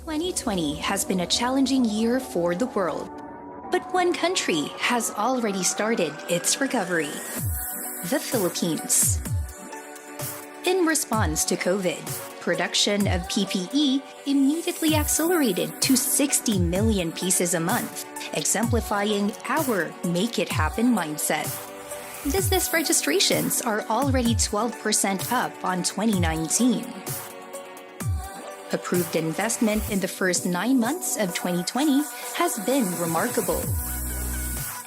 2020 has been a challenging year for the world, but one country has already started its recovery: the Philippines. In response to COVID, production of PPE immediately accelerated to 60 million pieces a month, exemplifying our make it happen mindset. Business registrations are already 12% up on 2019. Approved investment in the first 9 months of 2020 has been remarkable.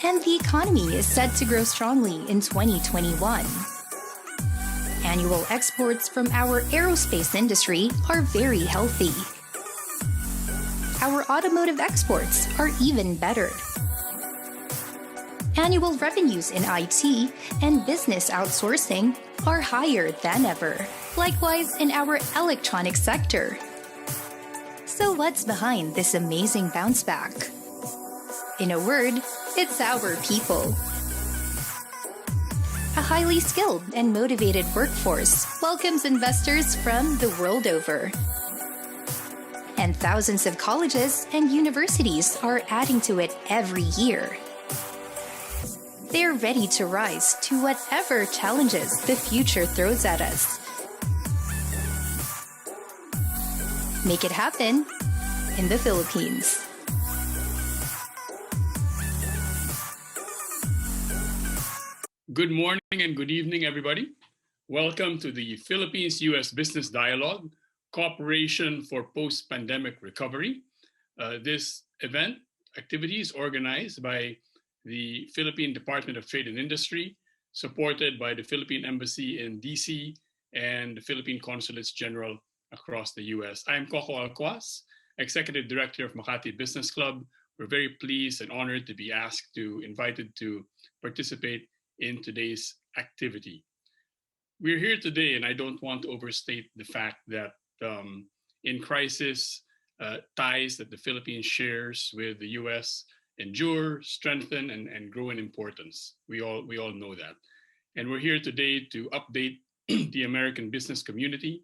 And the economy is set to grow strongly in 2021. Annual exports from our aerospace industry are very healthy. Our automotive exports are even better. Annual revenues in IT and business outsourcing are higher than ever. Likewise in our electronics sector. So what's behind this amazing bounce back? In a word, it's our people. A highly skilled and motivated workforce welcomes investors from the world over. And thousands of colleges and universities are adding to it every year. They're ready to rise to whatever challenges the future throws at us. Make it happen in the Philippines. Good morning and good evening, everybody. Welcome to the Philippines-U.S. Business Dialogue, Cooperation for Post-Pandemic Recovery. This event activity is organized by the Philippine Department of Trade and Industry, supported by the Philippine Embassy in DC and the Philippine Consulates General across the U.S. I'm Coco Alcuaz, Executive Director of Makati Business Club. We're very pleased and honored to be invited to participate in today's activity. We're here today, and I don't want to overstate the fact that in crisis, ties that the Philippines shares with the U.S. endure, strengthen, and grow in importance. We all know that. And we're here today to update the American business community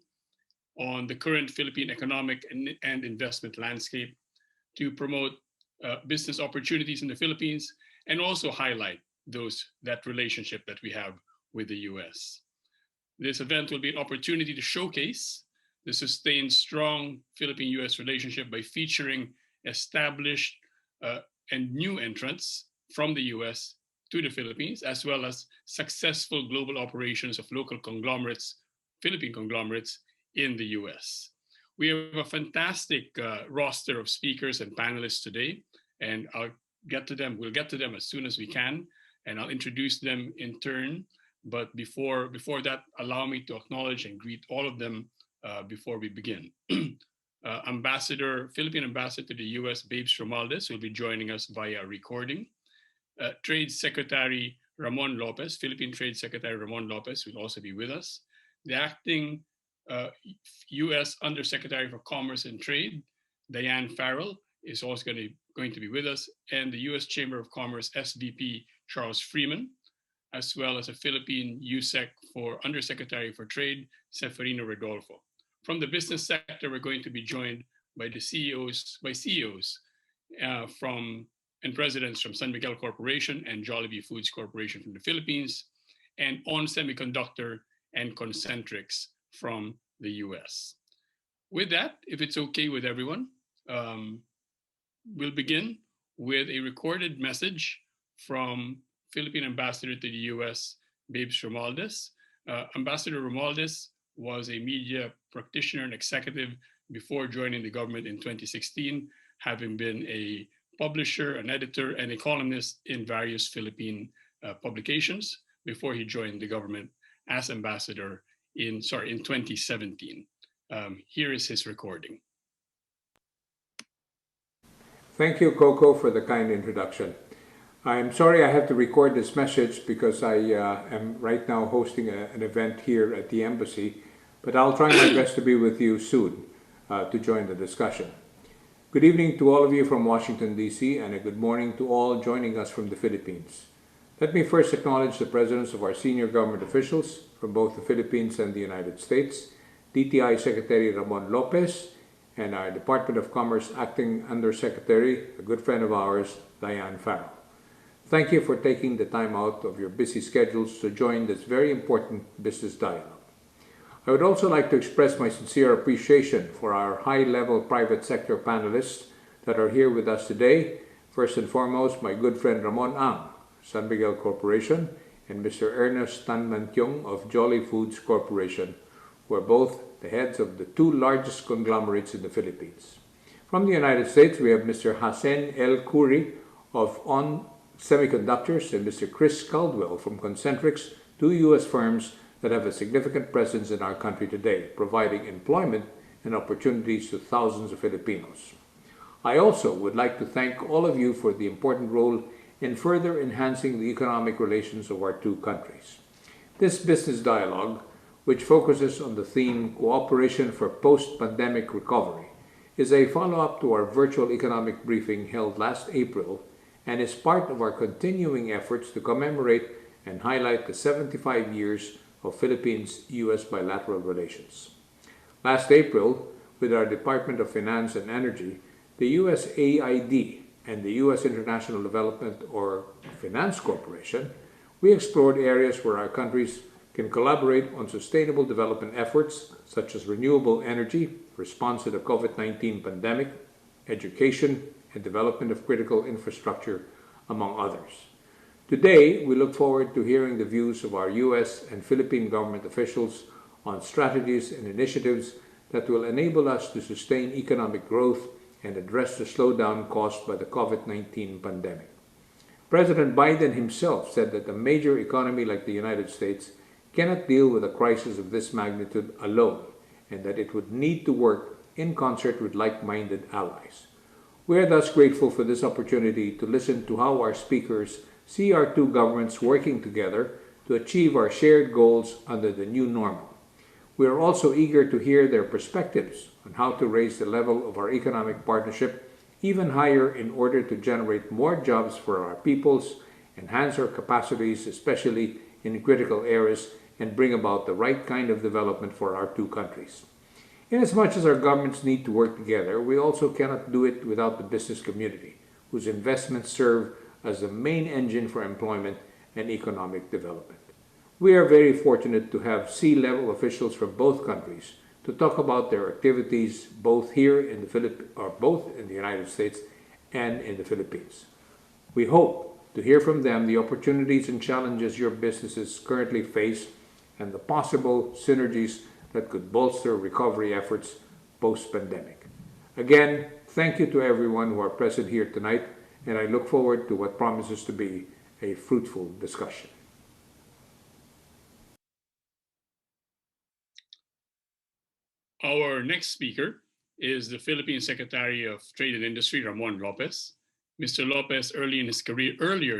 on the current Philippine economic and investment landscape, to promote business opportunities in the Philippines, and also highlight that relationship that we have with the US. This event will be an opportunity to showcase the sustained strong Philippine-US relationship by featuring established and new entrants from the US to the Philippines, as well as successful global operations of local conglomerates, Philippine conglomerates in the US. We have a fantastic roster of speakers and panelists today, and We'll get to them as soon as we can, and I'll introduce them in turn. But before that, allow me to acknowledge and greet all of them before we begin. Philippine Ambassador to the US, Babes Romualdez, will be joining us via recording. Trade Secretary Ramon Lopez, Philippine Trade Secretary Ramon Lopez will also be with us. The acting US Undersecretary for Commerce and Trade, DIANE FARRELL, is also going to be with us, and the US Chamber of Commerce SVP Charles Freeman, as well as a Philippine USEC for Undersecretary for Trade, CEFERINO RODOLFO. From the business sector, we're going to be joined by CEOs and presidents from San Miguel Corporation and Jollibee Foods Corporation from the Philippines, and On Semiconductor and Concentrix from the US. With that, if it's okay with everyone, we'll begin with a recorded message from Philippine Ambassador to the US, Babes Romualdez. Ambassador Romualdez was a media practitioner and executive before joining the government in 2016, having been a publisher, an editor, and a columnist in various Philippine publications before he joined the government as ambassador in 2017. Here is his recording. Thank you, Coco, for the kind introduction. I'm sorry I have to record this message because I am right now hosting an event here at the embassy, but I'll try my best to be with you soon to join the discussion. Good evening to all of you from Washington, D.C., and a good morning to all joining us from the Philippines. Let me first acknowledge the presence of our senior government officials from both the Philippines and the United States, DTI Secretary Ramon Lopez, and our Department of Commerce Acting Undersecretary, a good friend of ours, DIANE. Thank you for taking the time out of your busy schedules to join this very important business dialogue. I would also like to express my sincere appreciation for our high-level private sector panelists that are here with us today. First and foremost, my good friend Ramon Ang, San Miguel Corporation, and Mr. Ernest Tanmantiong of Jolly Foods Corporation, who are both the heads of the two largest conglomerates in the Philippines. From the United States, we have Mr. Hassen L. Khoury of On Semiconductors and Mr. Chris Caldwell from Concentrix, two U.S. firms that have a significant presence in our country today, providing employment and opportunities to thousands of Filipinos. I also would like to thank all of you for the important role in further enhancing the economic relations of our two countries. This business dialogue, which focuses on the theme Cooperation for Post-Pandemic Recovery, is a follow-up to our virtual economic briefing held last April and is part of our continuing efforts to commemorate and highlight the 75 years of Philippines-U.S. bilateral relations. Last April, with our Department of Finance and Energy, the USAID and the U.S. International Development or Finance Corporation, we explored areas where our countries can collaborate on sustainable development efforts such as renewable energy, response to the COVID-19 pandemic, education, and development of critical infrastructure, among others. Today, we look forward to hearing the views of our U.S. and Philippine government officials on strategies and initiatives that will enable us to sustain economic growth and address the slowdown caused by the COVID-19 pandemic. President Biden himself said that a major economy like the United States cannot deal with a crisis of this magnitude alone, and that it would need to work in concert with like-minded allies. We are thus grateful for this opportunity to listen to how our speakers see our two governments working together to achieve our shared goals under the new normal. We are also eager to hear their perspectives on how to raise the level of our economic partnership even higher in order to generate more jobs for our peoples, enhance our capacities, especially in critical areas, and bring about the right kind of development for our two countries. Inasmuch as our governments need to work together, we also cannot do it without the business community, whose investments serve as the main engine for employment and economic development. We are very fortunate to have C-level officials from both countries to talk about their activities both here in the United States and in the Philippines. We hope to hear from them the opportunities and challenges your businesses currently face and the possible synergies that could bolster recovery efforts post-pandemic. Again, thank you to everyone who are present here tonight, and I look forward to what promises to be a fruitful discussion. Our next speaker is the Philippine Secretary of Trade and Industry, Ramon Lopez. Mr. Lopez, earlier in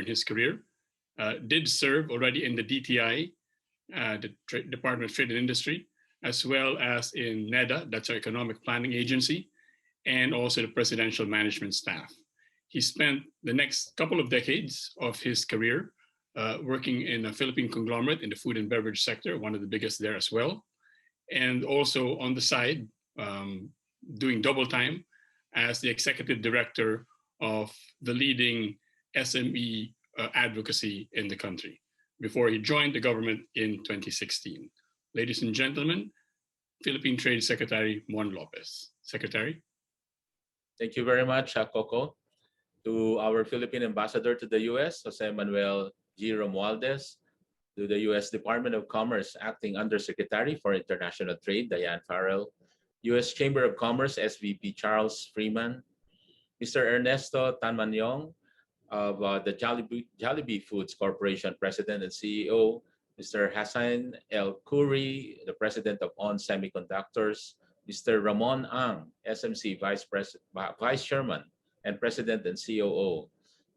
his career, did serve already in the DTI, the Department of Trade and Industry, as well as in NEDA, that's our Economic Planning Agency, and also the Presidential Management Staff. He spent the next couple of decades of his career working in a Philippine conglomerate in the food and beverage sector, one of the biggest there as well, and also on the side, doing double time as the Executive Director of the leading SME advocacy in the country before he joined the government in 2016. Ladies and gentlemen, Philippine Trade Secretary Mon Lopez. Secretary. Thank you very much, Coco. To our Philippine Ambassador to the U.S., Jose Manuel G. Romualdez, to the U.S. Department of Commerce Acting Undersecretary for International Trade, Diane Farrell, U.S. Chamber of Commerce SVP Charles Freeman, Mr. Ernesto Tanmantiong of the Jollibee Foods Corporation President and CEO, Mr. Hassen L. Khoury, the President of On Semiconductors, Mr. Ramon Ang, SMC Vice Chairman and President and COO,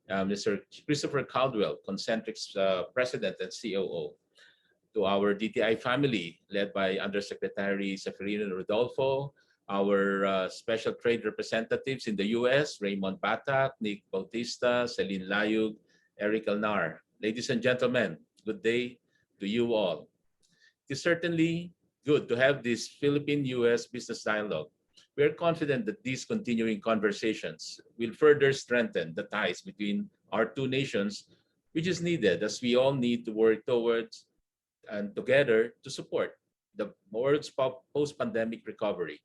Mr. Christopher Caldwell, Concentrix President and COO, to our DTI family led by Undersecretary CEFERINO and Rodolfo, our special trade representatives in the U.S., Raymond Batak, Nick Bautista, Celine Layug, Eric Alnar. Ladies and gentlemen, good day to you all. It is certainly good to have this Philippine-U.S. business dialogue We are confident that these continuing conversations will further strengthen the ties between our two nations, which is needed as we all need to work towards and together to support the world's post-pandemic recovery.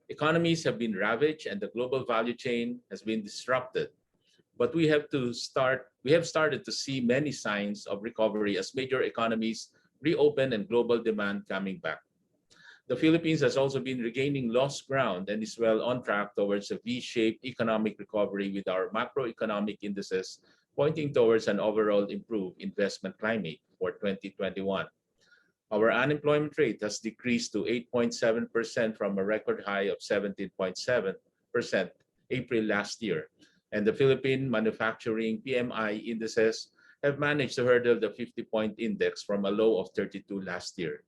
Economies have been ravaged and the global value chain has been disrupted. But we have started to see many signs of recovery as major economies reopen and global demand coming back. The Philippines has also been regaining lost ground and is well on track towards a V-shaped economic recovery with our macroeconomic indices pointing towards an overall improved investment climate for 2021. Our unemployment rate has decreased to 8.7% from a record high of 17.7% April last year. And the Philippine manufacturing PMI indices have managed to hurdle the 50-point index from a low of 32 last year.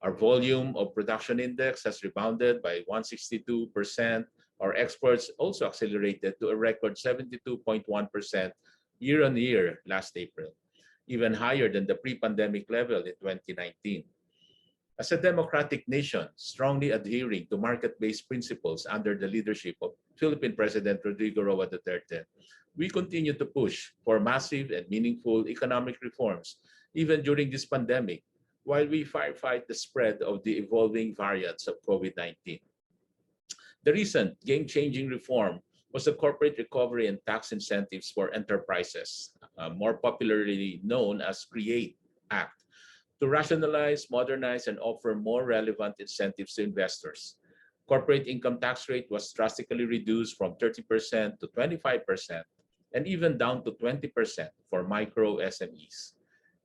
Our volume of production index has rebounded by 162%. Our exports also accelerated to a record 72.1% year-on-year last April, even higher than the pre-pandemic level in 2019. As a democratic nation, strongly adhering to market-based principles under the leadership of Philippine President Rodrigo Roa Duterte, we continue to push for massive and meaningful economic reforms, even during this pandemic, while we fight the spread of the evolving variants of COVID-19. The recent game-changing reform was the Corporate Recovery and Tax Incentives for Enterprises, more popularly known as CREATE Act, to rationalize, modernize, and offer more relevant incentives to investors. Corporate income tax rate was drastically reduced from 30% to 25%, and even down to 20% for micro SMEs.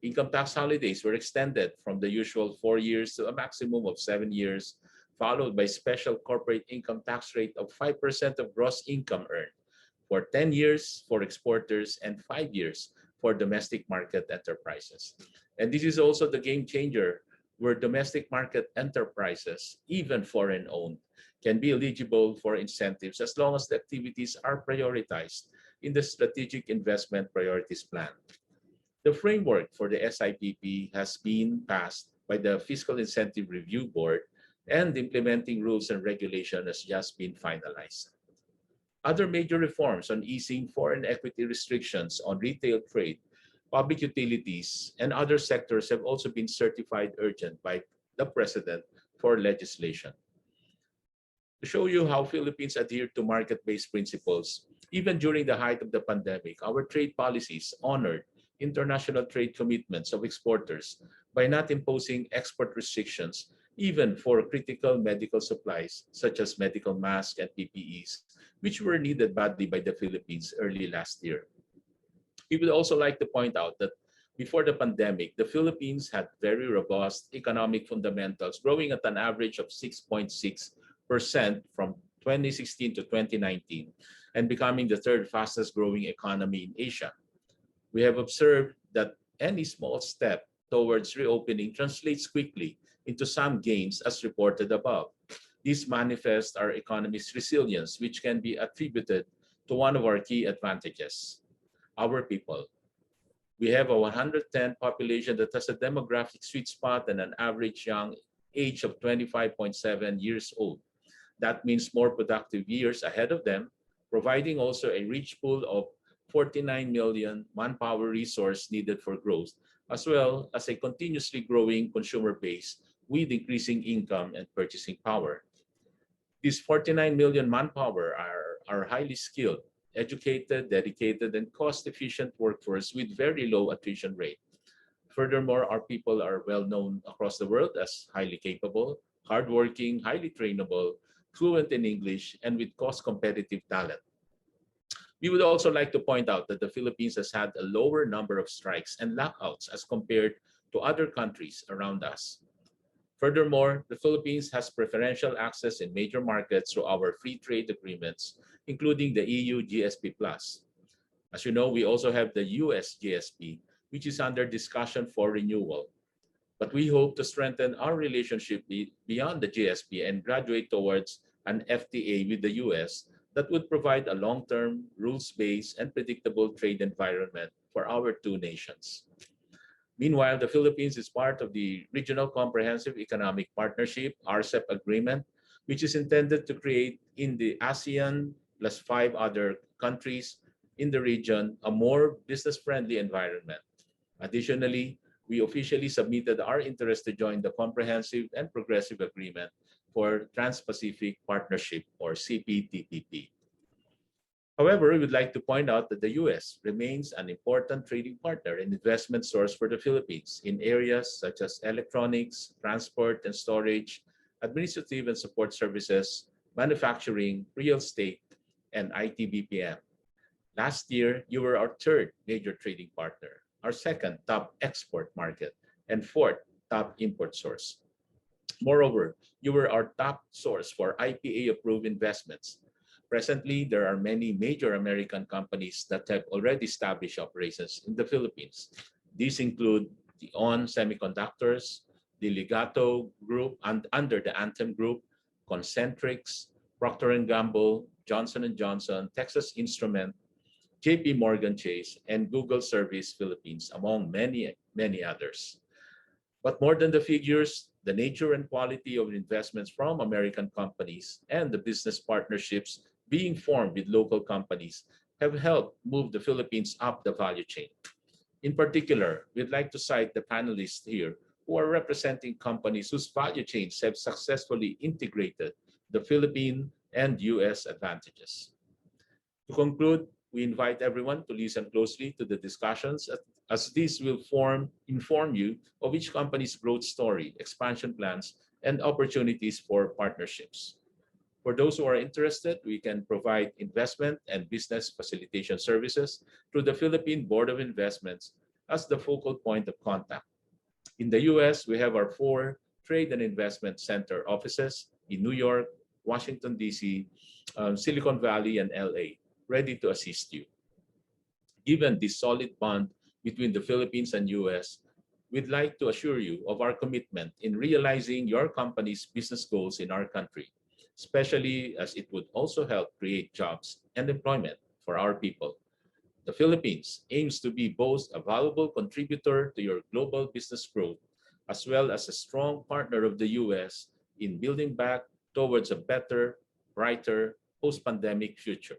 Income tax holidays were extended from the usual 4 years to a maximum of 7 years, followed by special corporate income tax rate of 5% of gross income earned for 10 years for exporters and 5 years for domestic market enterprises. And this is also the game changer where domestic market enterprises, even foreign-owned, can be eligible for incentives as long as the activities are prioritized in the Strategic Investment Priorities Plan. The framework for the SIPP has been passed by the Fiscal Incentive Review Board, and implementing rules and regulation has just been finalized. Other major reforms on easing foreign equity restrictions on retail trade, public utilities, and other sectors have also been certified urgent by the President for legislation. To show you how Philippines adhere to market-based principles, even during the height of the pandemic, our trade policies honored international trade commitments of exporters by not imposing export restrictions even for critical medical supplies such as medical masks and PPEs, which were needed badly by the Philippines early last year. We would also like to point out that before the pandemic, the Philippines had very robust economic fundamentals, growing at an average of 6.6% from 2016 to 2019 and becoming the third fastest growing economy in Asia. We have observed that any small step towards reopening translates quickly into some gains as reported above. This manifests our economy's resilience, which can be attributed to one of our key advantages, our people. We have a 110 population that has a demographic sweet spot and an average young age of 25.7 years old. That means more productive years ahead of them, providing also a rich pool of 49 million manpower resource needed for growth, as well as a continuously growing consumer base with increasing income and purchasing power. These 49 million manpower are highly skilled, educated, dedicated, and cost-efficient workforce with very low attrition rate. Furthermore, our people are well known across the world as highly capable, hardworking, highly trainable, fluent in English, and with cost-competitive talent. We would also like to point out that the Philippines has had a lower number of strikes and lockouts as compared to other countries around us. Furthermore, the Philippines has preferential access in major markets through our free trade agreements, including the EU GSP+. As you know, we also have the US GSP, which is under discussion for renewal. But we hope to strengthen our relationship beyond the GSP and graduate towards an FTA with the US that would provide a long-term, rules-based, and predictable trade environment for our two nations. Meanwhile, the Philippines is part of the Regional Comprehensive Economic Partnership, RCEP agreement, which is intended to create in the ASEAN plus 5 other countries in the region a more business-friendly environment. Additionally, we officially submitted our interest to join the Comprehensive and Progressive Agreement for Trans-Pacific Partnership, or CPTPP. However, we would like to point out that the U.S. remains an important trading partner and investment source for the Philippines in areas such as electronics, transport and storage, administrative and support services, manufacturing, real estate, and IT BPM. Last year, you were our third major trading partner, our second top export market, and fourth top import source. Moreover, you were our top source for IPA-approved investments. Presently, there are many major American companies that have already established operations in the Philippines. These include DIANE Semiconductors, the Legato Group and under the Anthem Group, Concentrix, Procter & Gamble, Johnson & Johnson, Texas Instrument, JP Morgan Chase, and Google Service Philippines, among many, many others. But more than the figures, the nature and quality of investments from American companies and the business partnerships being formed with local companies have helped move the Philippines up the value chain. In particular, we'd like to cite the panelists here who are representing companies whose value chains have successfully integrated the Philippine and US advantages. To conclude, we invite everyone to listen closely to the discussions as these will inform you of each company's growth story, expansion plans, and opportunities for partnerships. For those who are interested, we can provide investment and business facilitation services through the Philippine Board of Investments as the focal point of contact. In the US, we have our 4 Trade and Investment Center offices in New York, Washington, D.C., Silicon Valley, and LA, ready to assist you. Given this solid bond between the Philippines and US, we'd like to assure you of our commitment in realizing your company's business goals in our country, especially as it would also help create jobs and employment for our people. The Philippines aims to be both a valuable contributor to your global business growth, as well as a strong partner of the US in building back towards a better, brighter, post-pandemic future.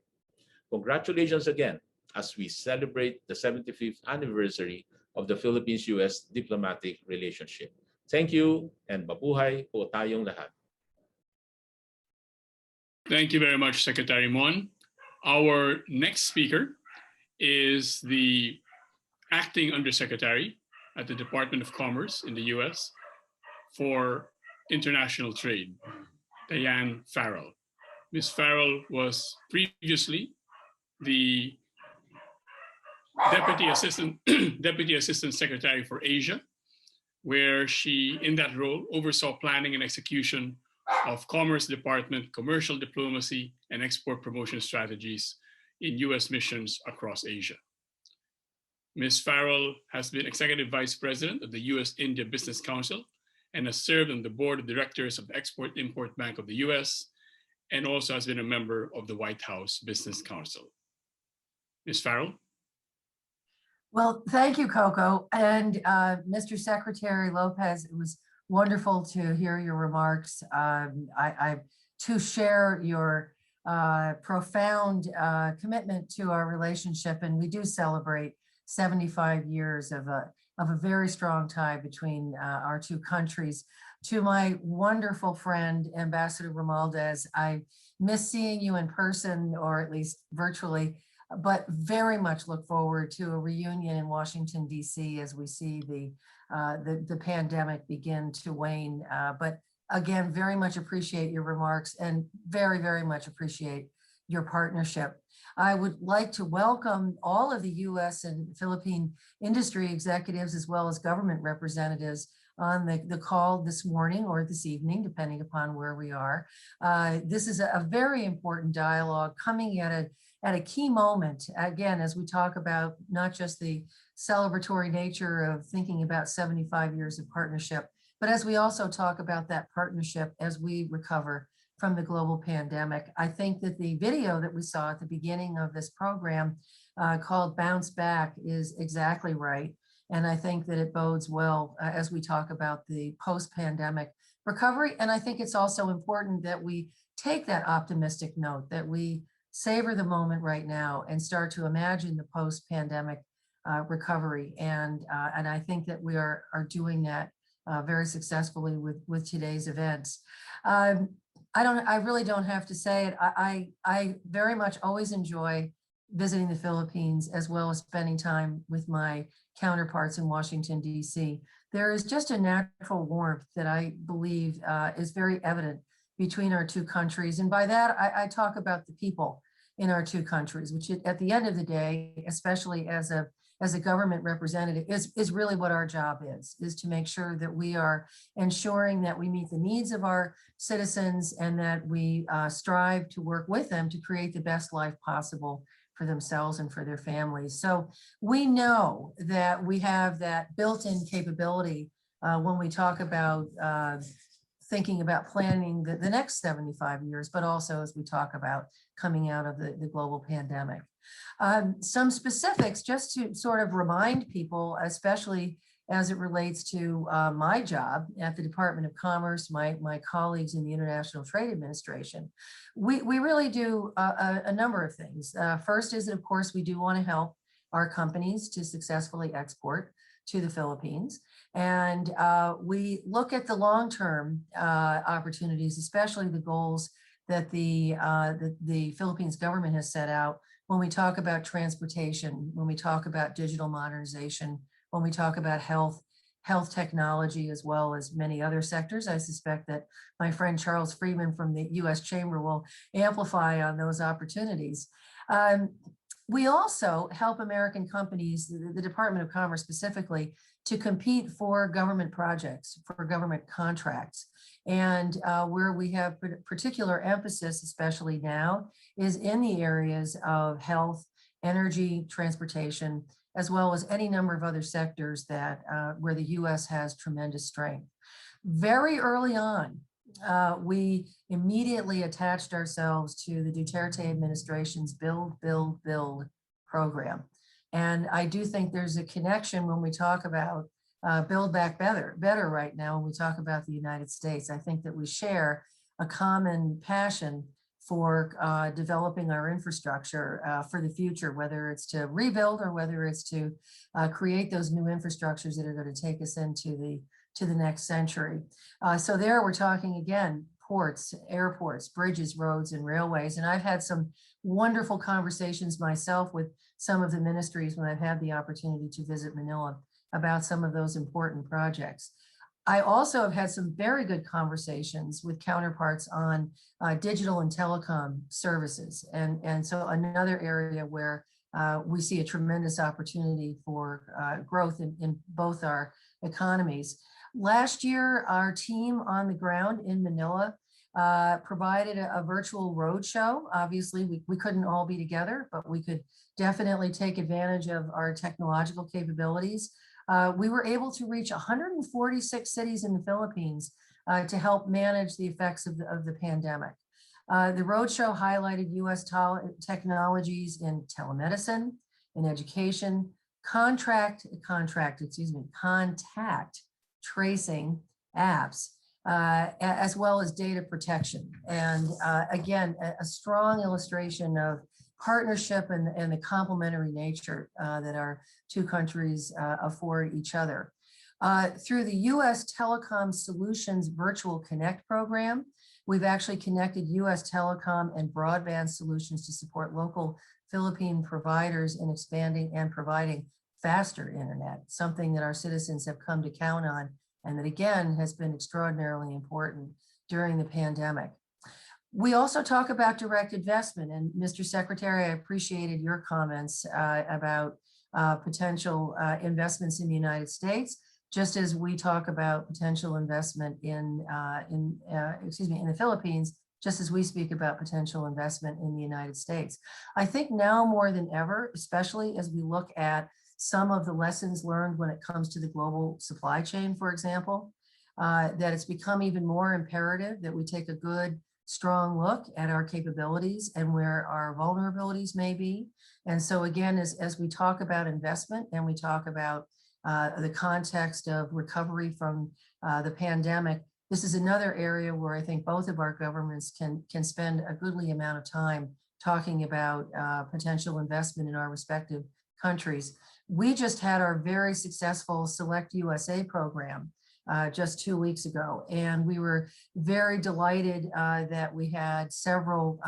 Congratulations again as we celebrate the 75th anniversary of the Philippines-US diplomatic relationship. Thank you, and mabuhay po tayong lahat. Thank you very much, Secretary Mon. Our next speaker is the Acting Undersecretary at the Department of Commerce in the US for International Trade, DIANE Farrell. Ms. Farrell was previously the Deputy Assistant Secretary for Asia, where she, in that role, oversaw planning and execution of Commerce Department, commercial diplomacy, and export promotion strategies in US missions across Asia. Ms. Farrell has been Executive Vice President of the US-India Business Council and has served on the Board of Directors of the Export-Import Bank of the US, and also has been a member of the White House Business Council. Ms. Farrell? Well, thank you, Coco. And Mr. Secretary Lopez, it was wonderful to hear your remarks. I too share your profound commitment to our relationship, and we do celebrate 75 years of a very strong tie between our two countries. To my wonderful friend, Ambassador ROMUALDEZ, I miss seeing you in person, or at least virtually, but very much look forward to a reunion in Washington, D.C. as we see the pandemic begin to wane. But again, very much appreciate your remarks and very, very much appreciate your partnership. I would like to welcome all of the U.S. and Philippine industry executives, as well as government representatives, on the call this morning or this evening, depending upon where we are. This is a very important dialogue coming at a key moment, again, as we talk about not just the celebratory nature of thinking about 75 years of partnership, but as we also talk about that partnership as we recover from the global pandemic. I think that the video that we saw at the beginning of this program called Bounce Back is exactly right. And I think that it bodes well as we talk about the post-pandemic recovery. And I think it's also important that we take that optimistic note, that we savor the moment right now and start to imagine the post-pandemic recovery. And I think that we are doing that very successfully with today's events. I really don't have to say it. I very much always enjoy visiting the Philippines, as well as spending time with my counterparts in Washington, D.C. There is just a natural warmth that I believe is very evident between our two countries. And by that, I talk about the people in our two countries, which at the end of the day, especially as a government representative, is really what our job is to make sure that we are ensuring that we meet the needs of our citizens and that we strive to work with them to create the best life possible for themselves and for their families. So we know that we have that built-in capability when we talk about thinking about planning the next 75 years, but also as we talk about coming out of the global pandemic. Some specifics, just to sort of remind people, especially as it relates to my job at the Department of Commerce, my colleagues in the International Trade Administration. We really do a number of things. First is that, of course, we do want to help our companies to successfully export to the Philippines. And we look at the long-term opportunities, especially the goals that the Philippines government has set out when we talk about transportation, when we talk about digital modernization, when we talk about health technology, as well as many other sectors. I suspect that my friend Charles Freeman from the U.S. Chamber will amplify on those opportunities. We also help American companies, the Department of Commerce specifically, to compete for government projects, for government contracts. And where we have particular emphasis, especially now, is in the areas of health, energy, transportation, as well as any number of other sectors that where the U.S. has tremendous strength. Very early on, we immediately attached ourselves to the Duterte administration's Build, Build, Build program. And I do think there's a connection when we talk about Build Back Better right now, when we talk about the United States. I think that we share a common passion for developing our infrastructure for the future, whether it's to rebuild or whether it's to create those new infrastructures that are going to take us into the next century. So there we're talking again, ports, airports, bridges, roads, and railways. And I've had some wonderful conversations myself with some of the ministries when I've had the opportunity to visit Manila about some of those important projects. I also have had some very good conversations with counterparts on digital and telecom services. And so another area where we see a tremendous opportunity for growth in both our economies. Last year, our team on the ground in Manila provided a virtual roadshow. Obviously, we couldn't all be together, but we could definitely take advantage of our technological capabilities. We were able to reach 146 cities in the Philippines to help manage the effects of the pandemic. The roadshow highlighted U.S. technologies in telemedicine, in education, contact tracing apps, as well as data protection. And again, a strong illustration of partnership and the complementary nature that our two countries afford each other. Through the U.S. Telecom Solutions Virtual Connect program, we've actually connected U.S. telecom and broadband solutions to support local Philippine providers in expanding and providing faster internet, something that our citizens have come to count on, and that again has been extraordinarily important during the pandemic. We also talk about direct investment, and Mr. Secretary, I appreciated your comments about potential investments in the United States, just as we talk about potential investment in the Philippines, just as we speak about potential investment in the United States. I think now more than ever, especially as we look at some of the lessons learned when it comes to the global supply chain, for example, that it's become even more imperative that we take a good, strong look at our capabilities and where our vulnerabilities may be. And so again, as we talk about investment and we talk about the context of recovery from the pandemic, this is another area where I think both of our governments can spend a goodly amount of time talking about potential investment in our respective countries. We just had our very successful Select USA program just 2 weeks ago, and we were very delighted that we had several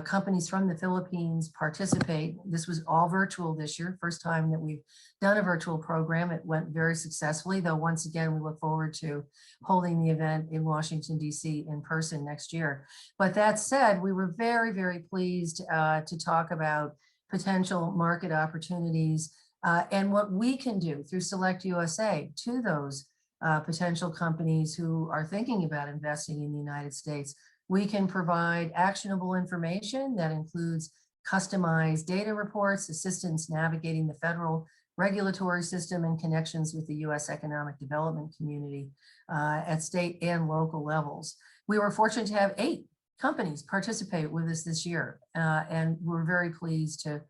companies from the Philippines participate. This was all virtual this year, first time that we've done a virtual program. It went very successfully, though once again, we look forward to holding the event in Washington, D.C. in person next year. But that said, we were very, very pleased to talk about potential market opportunities and what we can do through Select USA to those potential companies who are thinking about investing in the United States. We can provide actionable information that includes customized data reports, assistance navigating the federal regulatory system, and connections with the U.S. economic development community at state and local levels. We were fortunate to have 8 companies participate with us this year, and we're very pleased to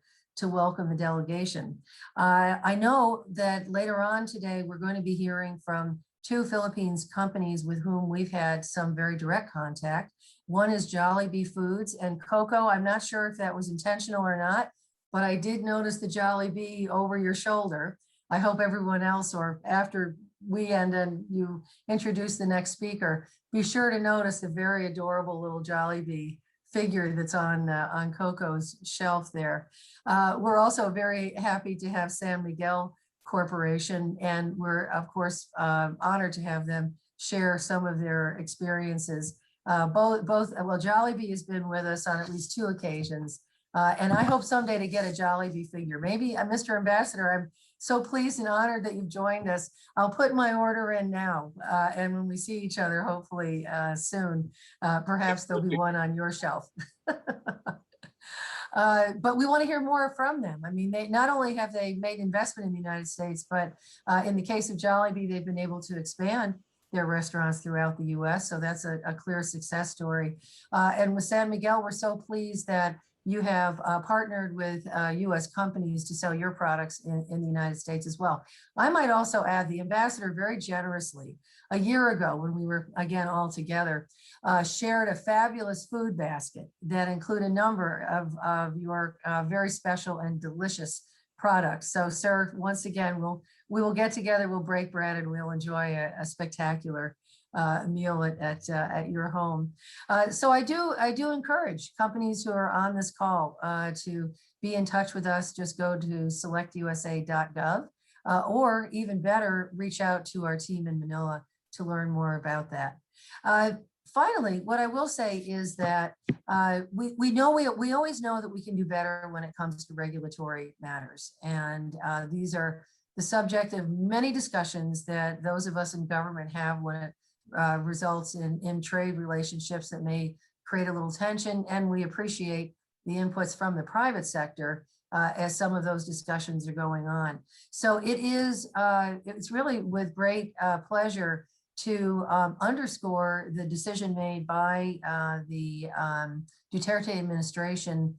welcome the delegation. I know that later on today, we're going to be hearing from 2 Philippines companies with whom we've had some very direct contact. One is Jollibee Foods, and Coco, I'm not sure if that was intentional or not, but I did notice the Jollibee over your shoulder. I hope everyone else, or after we end and you introduce the next speaker, be sure to notice the very adorable little Jollibee figure that's on Coco's shelf there. We're also very happy to have San Miguel Corporation, and we're of course honored to have them share some of their experiences. Well, Jollibee has been with us on at least 2 occasions, and I hope someday to get a Jollibee figure. Maybe, Mr. Ambassador, I'm so pleased and honored that you've joined us. I'll put my order in now, and when we see each other, hopefully soon, perhaps there'll be one on your shelf. But we want to hear more from them. I mean, they not only have they made investment in the United States, but in the case of Jollibee, they've been able to expand their restaurants throughout the U.S. So that's a clear success story. And with San Miguel, we're so pleased that you have partnered with U.S. companies to sell your products in the United States as well. I might also add the ambassador very generously, a year ago when we were again all together, shared a fabulous food basket that include a number of your very special and delicious products. So sir, once again, we will get together, we'll break bread, and we'll enjoy a spectacular meal at your home. So I do encourage companies who are on this call to be in touch with us. Just go to selectusa.gov, or even better, reach out to our team in Manila to learn more about that. Finally, what I will say is that we always know that we can do better when it comes to regulatory matters, and these are the subject of many discussions that those of us in government have when it results in trade relationships that may create a little tension, and we appreciate the inputs from the private sector as some of those discussions are going on. So it's really with great pleasure to underscore the decision made by the Duterte administration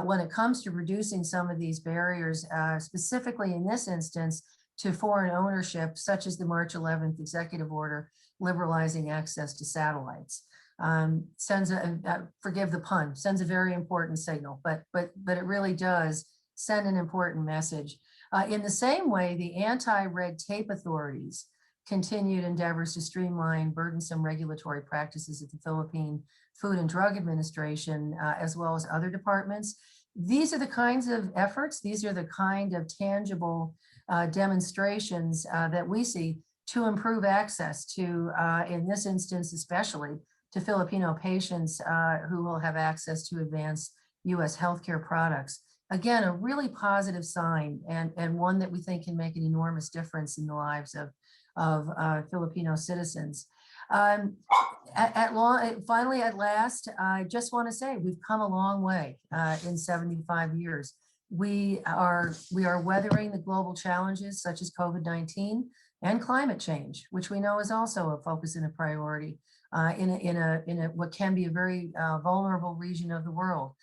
when it comes to reducing some of these barriers, specifically in this instance to foreign ownership, such as the March 11th executive order liberalizing access to satellites. Sends forgive the pun, sends a very important signal, but it really does send an important message. In the same way, the anti-red tape authorities continued endeavors to streamline burdensome regulatory practices at the Philippine Food and Drug Administration, as well as other departments. These are the kinds of efforts, these are the kind of tangible demonstrations that we see to improve access to, in this instance especially, to Filipino patients who will have access to advanced U.S. healthcare products. Again, a really positive sign, and one that we think can make an enormous difference in the lives of Filipino citizens. Finally, at last, I just want to say we've come a long way in 75 years. We are weathering the global challenges such as COVID-19 and climate change, which we know is also a focus and a priority in what can be a very vulnerable region of the world.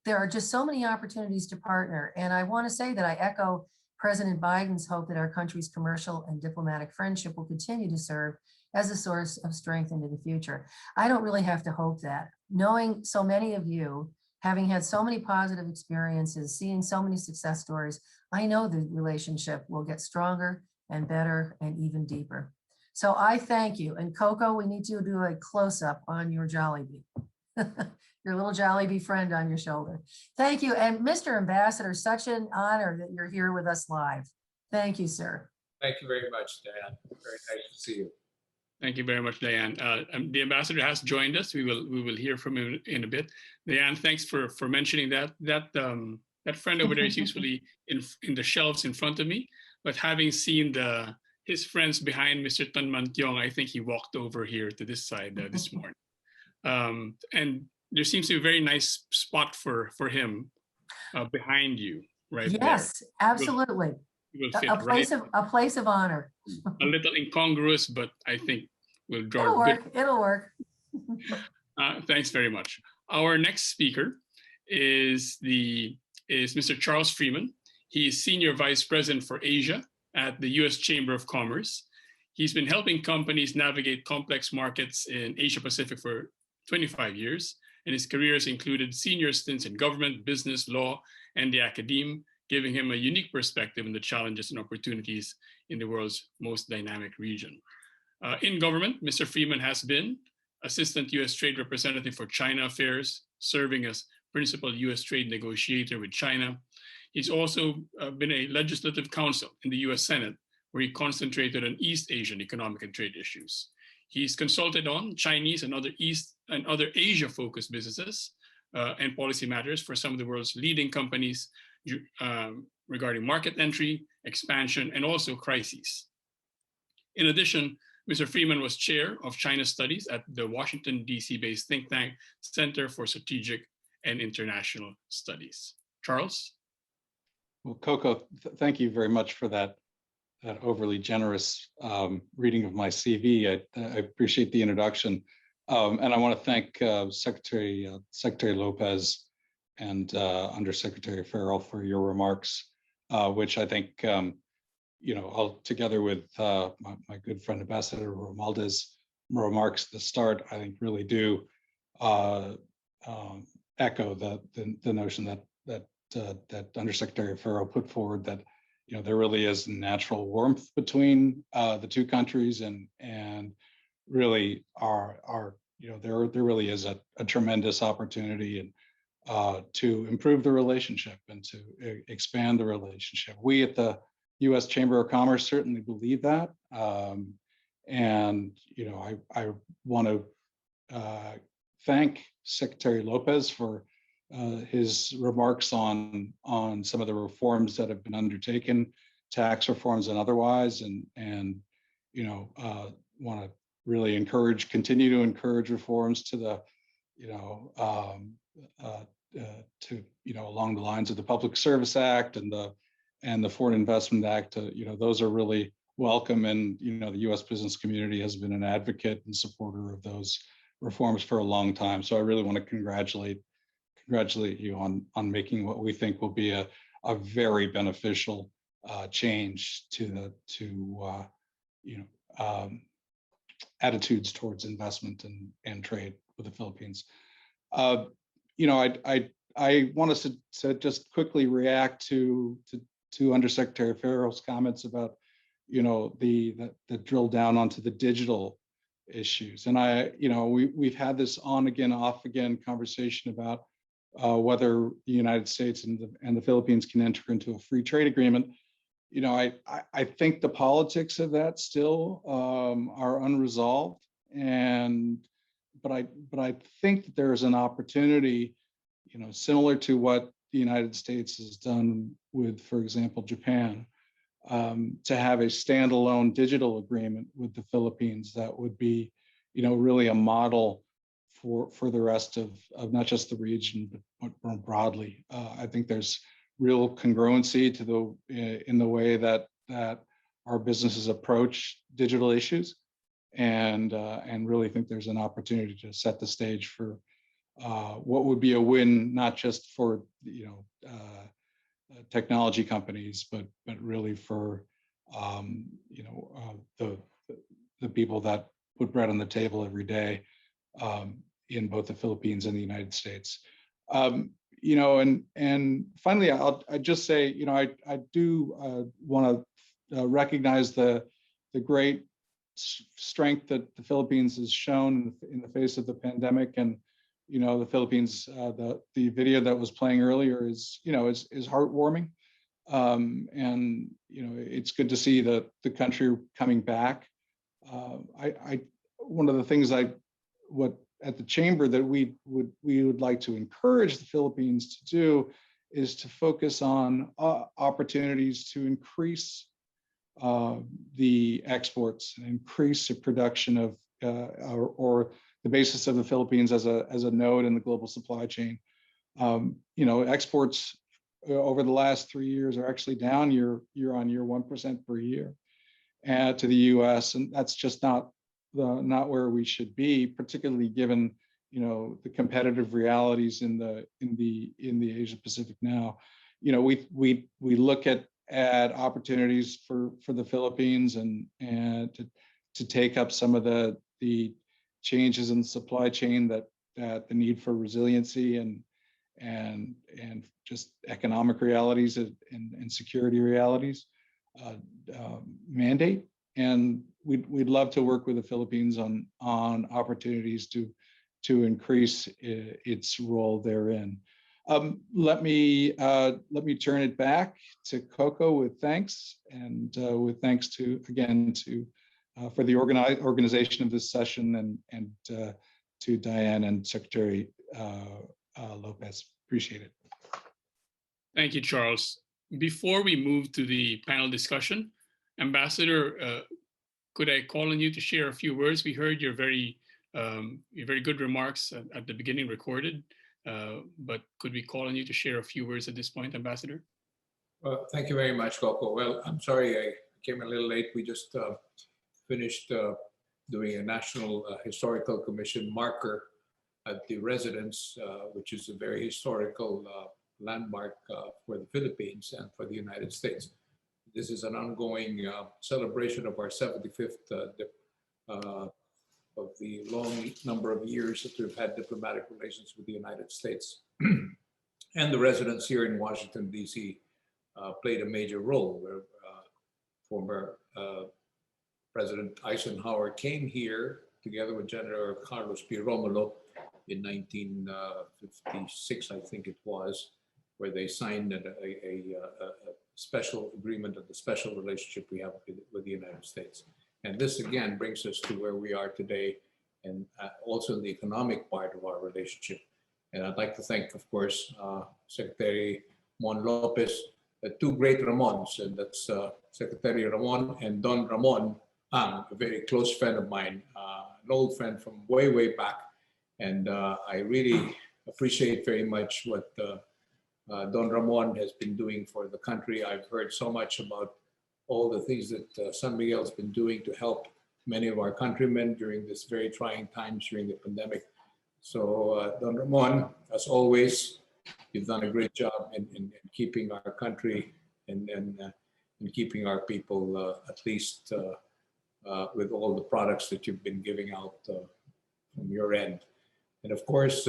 There are just so many opportunities to partner, and I want to say that I echo President Biden's hope that our country's commercial and diplomatic friendship will continue to serve as a source of strength into the future. I don't really have to hope that. Knowing so many of you, having had so many positive experiences, seeing so many success stories, I know the relationship will get stronger and better and even deeper. So I thank you. And Coco, we need you to do a close-up on your Jollibee. Your little Jollibee friend on your shoulder. Thank you. And Mr. Ambassador, such an honor that you're here with us live. Thank you, sir. Thank you very much, Dan. Very nice to see you. Thank you very much, Diane. The ambassador has joined us. We will hear from him in a bit. Diane, thanks for mentioning that. That friend over there is usually in the shelves in front of me, but having seen his friends behind Mr. Tan Mantiong, I think he walked over here to this side this morning. And there seems to be a very nice spot for him behind you, right? Yes, there. absolutely. Will fit A place of honor. A little incongruous, but I think we'll draw. It'll work. It'll work. Thanks very much. Our next speaker is Mr. Charles Freeman. He is Senior Vice President for Asia at the U.S. Chamber of Commerce. He's been helping companies navigate complex markets in Asia Pacific for 25 years, and his career has included senior stints in government, business, law, and the academe, giving him a unique perspective on the challenges and opportunities in the world's most dynamic region. In government, Mr. Freeman has been Assistant U.S. Trade Representative for China Affairs, serving as Principal U.S. Trade Negotiator with China. He's also been a Legislative Counsel in the U.S. Senate, where he concentrated on East Asian economic and trade issues. He's consulted on Chinese and other Asia-focused businesses and policy matters for some of the world's leading companies regarding market entry, expansion, and also crises. In addition, Mr. Freeman was chair of China Studies at the Washington, D.C.-based think tank Center for Strategic and International Studies. Charles? Well, Coco, thank you very much for that overly generous reading of my CV. I appreciate the introduction. And I want to thank Secretary Lopez and Undersecretary Farrell for your remarks, which I think, together with my good friend Ambassador ROMUALDEZ remarks at the start, I think really do echo the notion that Undersecretary Farrell put forward, that there really is natural warmth between the two countries, and really there really is a tremendous opportunity and to improve the relationship and to expand the relationship. We at the U.S. Chamber of Commerce certainly believe that, and I want to thank Secretary Lopez for his remarks on some of the reforms that have been undertaken, tax reforms and otherwise, and want to really continue to encourage reforms to the along the lines of the Public Service Act and the Foreign Investment Act. Those are really welcome, and the U.S. business community has been an advocate and supporter of those reforms for a long time. So I really want to congratulate you on making what we think will be a very beneficial change to attitudes towards investment and trade with the Philippines. I want us to just quickly react to Undersecretary Farrell's comments about the drill down onto the digital issues. And we've had this on again, off again conversation about whether the United States and the Philippines can enter into a free trade agreement. I think the politics of that still are unresolved, but I think that there is an opportunity, similar to what the United States has done with, for example, Japan, to have a standalone digital agreement with the Philippines that would be, really a model for the rest of not just the region, but more broadly. I think there's real congruency in the way that our businesses approach digital issues, and really think there's an opportunity to set the stage for what would be a win, not just for technology companies, but really for the people that put bread on the table every day in both the Philippines and the United States. You know, and finally, I just say, you know, I do want to recognize the great strength that the Philippines has shown in the face of the pandemic. And you know, the Philippines, the video that was playing earlier is, you know, is heartwarming. And you know, it's good to see the country coming back. One of the things at the chamber that we would like to encourage the Philippines to do is to focus on opportunities to increase the exports and increase the production of or the basis of the Philippines as a node in the global supply chain. You know, exports over the last 3 years are actually down year on year 1% per year to the U.S., and that's just not where we should be, particularly given, you know, the competitive realities in the Asia Pacific now. You know, we look at opportunities for the Philippines and to take up some of the changes in the supply chain that the need for resiliency and just economic realities and security realities mandate. And we'd love to work with the Philippines on opportunities to increase its role therein. Let me turn it back to Coco with thanks, and with thanks again for the organization of this session, and to Diane and Secretary Lopez. Appreciate it. Thank you, Charles. Before we move to the panel discussion, Ambassador, could I call on you to share a few words? We heard your very good remarks at the beginning recorded, but could we call on you to share a few words at this point, Ambassador? Well, thank you very much, Coco. Well, I'm sorry I came a little late. We just finished doing a National Historical Commission marker at the residence, which is a very historical landmark for the Philippines and for the United States. This is an ongoing celebration of our 75th of the long number of years that we've had diplomatic relations with the United States. And the residents here in Washington, D.C. Played a major role, where former President Eisenhower came here together with General Carlos P. Romulo in 1956, I think it was, where they signed a special agreement of the special relationship we have with the United States. And this again brings us to where we are today, and also in the economic part of our relationship. And I'd like to thank, of course, Secretary Mon Lopez, two great Ramons, and that's Secretary Ramon and Don Ramon, a very close friend of mine, an old friend from way, way back. And I really appreciate very much what Don Ramon has been doing for the country. I've heard so much about all the things that San Miguel's been doing to help many of our countrymen during this very trying times during the pandemic. So Don Ramon, as always, you've done a great job in keeping our country and keeping our people at least with all the products that you've been giving out from your end. And of course,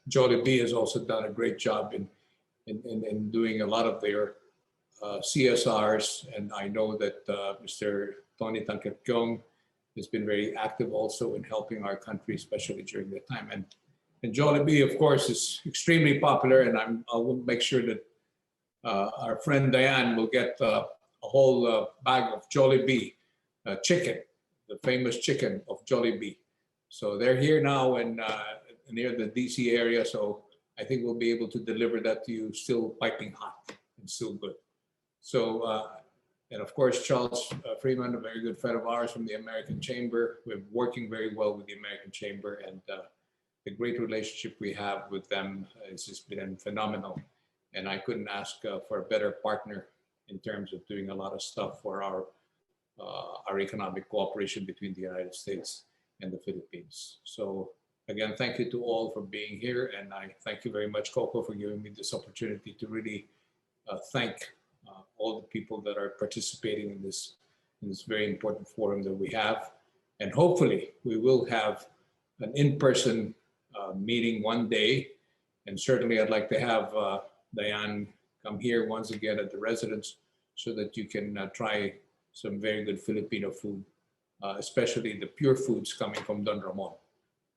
Jollibee has also done a great job in doing a lot of their CSRs, and I know that Mr. Tony Tangkatkyong has been very active also in helping our country, especially during that time. And Jollibee, of course, is extremely popular, and I will make sure that our friend Diane will get a whole bag of Jollibee chicken, the famous chicken of Jollibee. So they're here now and near the DC area, so I think we'll be able to deliver that to you still piping hot and still good. So, and of course, Charles Freeman, a very good friend of ours from the American Chamber. We're working very well with the American Chamber, and the great relationship we have with them has just been phenomenal. And I couldn't ask for a better partner in terms of doing a lot of stuff for our economic cooperation between the United States and the Philippines. So again, thank you to all for being here. And I thank you very much, Coco, for giving me this opportunity to really thank all the people that are participating in this very important forum that we have. And hopefully we will have an in-person meeting one day. And certainly I'd like to have Diane come here once again at the residence so that you can try some very good Filipino food, especially the pure foods coming from Don Ramon.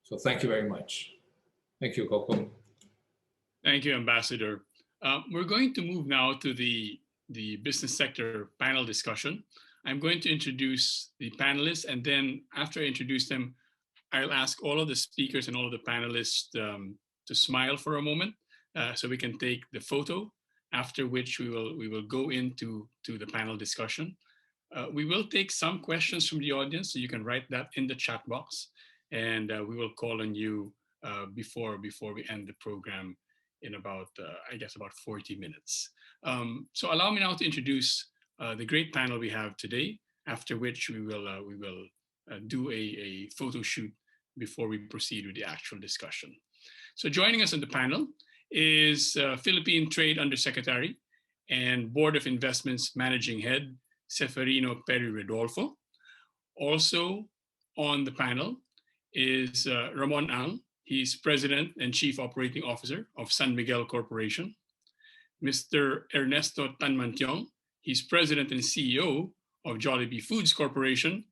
So thank you very much. Thank you, Coco. Thank you, Ambassador. We're going to move now to the business sector panel discussion. I'm going to introduce the panelists, and then after I introduce them, I'll ask all of the speakers and all of the panelists to smile for a moment so we can take the photo, after which we will go into the panel discussion. We will take some questions from the audience, so you can write that in the chat box, and we will call on you before we end the program in about, I guess, about 40 minutes. So allow me now to introduce the great panel we have today, after which we will do a photo shoot before we proceed with the actual discussion. So joining us on the panel is Philippine Trade Undersecretary and Board of Investments Managing Head, CEFERINO RODOLFO. Also on the panel is Ramon. He's President and Chief Operating Officer of San Miguel Corporation. Mr. Ernesto Tanmantiong, he's President and CEO of Jollibee Foods Corporation.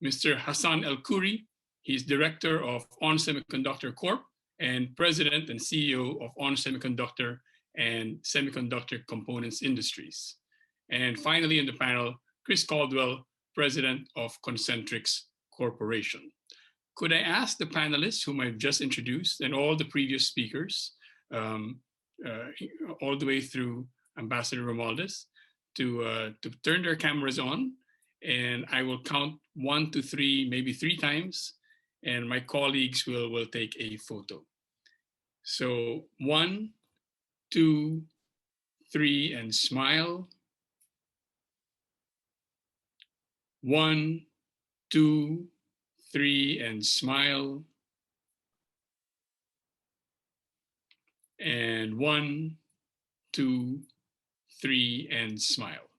Mr. Hassan El Khoury, he's Director of On Semiconductor Corp and President and CEO of On Semiconductor and Semiconductor Components Industries. And finally in the panel, Chris Caldwell, President of Concentrix Corporation. Could I ask the panelists whom I've just introduced and all the previous speakers, all the way through Ambassador ROMUALDEZ, to turn their cameras on, and I will count 1 to 3, maybe 3 times, and my colleagues will take a photo. So 1, 2, 3, and smile. 1, 2, 3, and smile. And 1, 2, 3, and smile.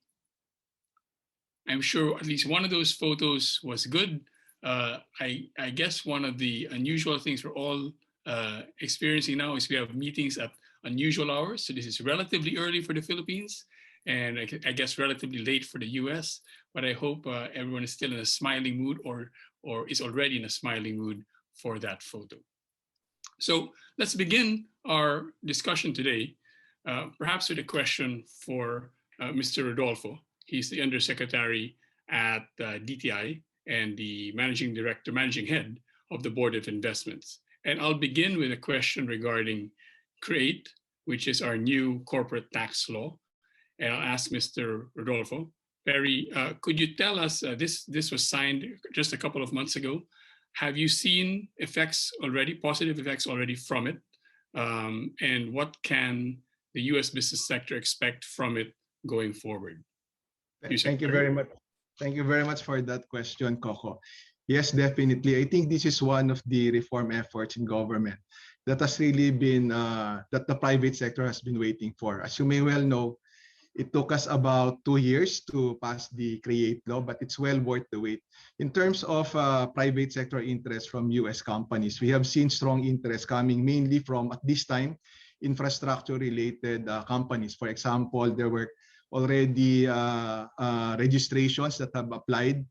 I'm sure at least one of those photos was good. I guess one of the unusual things we're all experiencing now is we have meetings at unusual hours. So this is relatively early for the Philippines, and I guess relatively late for the US. But I hope everyone is still in a smiling mood or is already in a smiling mood for that photo. So let's begin our discussion today, perhaps with a question for Mr. Rodolfo. He's the Undersecretary at DTI and the Managing Head of the Board of Investments. And I'll begin with a question regarding CREATE, which is our new corporate tax law. And I'll ask Mr. Rodolfo. Perry, could you tell us, this was signed just a couple of months ago. Have you seen effects already, positive effects already from it? And what can the US business sector expect from it going forward? Thank you very much. Thank you very much for that question, Coco. Yes, definitely. I think this is one of the reform efforts in government that has really been, that the private sector has been waiting for. As you may well know, it took us about 2 years to pass the CREATE law, but it's well worth the wait. In terms of private sector interest from US companies, we have seen strong interest coming mainly from, at this time, infrastructure-related companies. For example, there were already registrations that have applied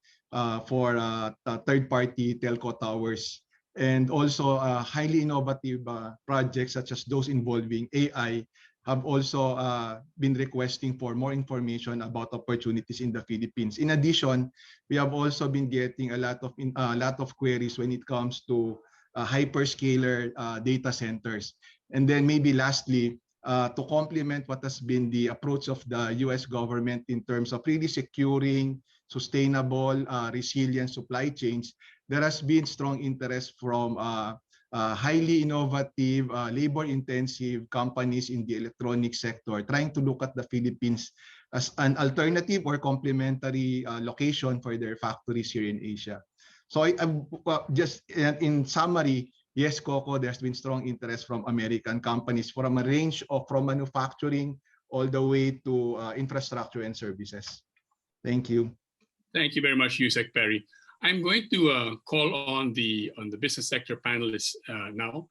for third-party telco towers, and also highly innovative projects such as those involving AI have also been requesting for more information about opportunities in the Philippines. In addition, we have also been getting a lot of queries when it comes to hyperscaler data centers. And then maybe lastly, to complement what has been the approach of the US government in terms of really securing sustainable, resilient supply chains, there has been strong interest from highly innovative, labor-intensive companies in the electronic sector trying to look at the Philippines as an alternative or complementary location for their factories here in Asia. So just in summary, yes, Coco, there's been strong interest from American companies from a range of from manufacturing all the way to infrastructure and services. Thank you. Thank you very much, Yusek Perry. I'm going to call on the business sector panelists now.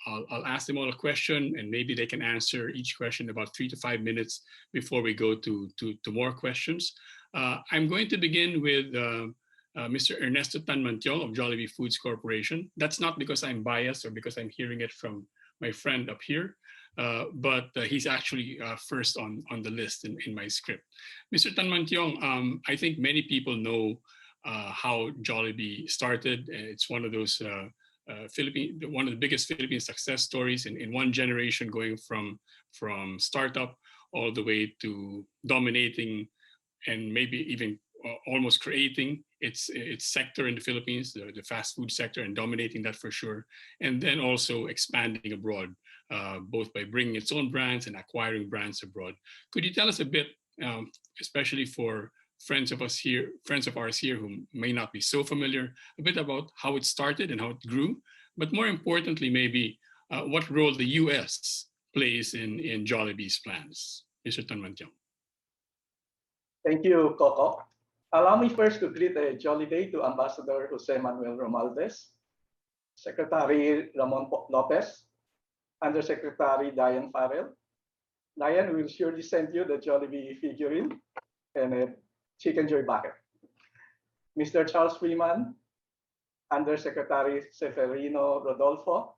I'll ask them all a question, and maybe they can answer each question about 3 to 5 minutes before we go to more questions. I'm going to begin with Mr. Ernesto Tanmantiong of Jollibee Foods Corporation. That's not because I'm biased or because I'm hearing it from my friend up here, but he's actually first on the list in my script. Mr. Tanmantiong, I think many people know how Jollibee started. It's one of those one of the biggest Philippine success stories in one generation, going from startup all the way to dominating and maybe even almost creating its sector in the Philippines, the fast food sector, and dominating that for sure. And then also expanding abroad, both by bringing its own brands and acquiring brands abroad. Could you tell us a bit, especially for friends of ours here who may not be so familiar, a bit about how it started and how it grew, but more importantly, maybe what role the U.S. plays in Jollibee's plans? Mr. Tanmantiong. Thank you, Coco. Allow me first to greet a jolly day to Ambassador Jose Manuel Romualdez, Secretary Ramon Lopez, Undersecretary Diane FARRELL. Diane will surely send you the Jollibee figurine and a chicken joy bucket. Mr. Charles Freeman, Undersecretary CEFERINO Rodolfo,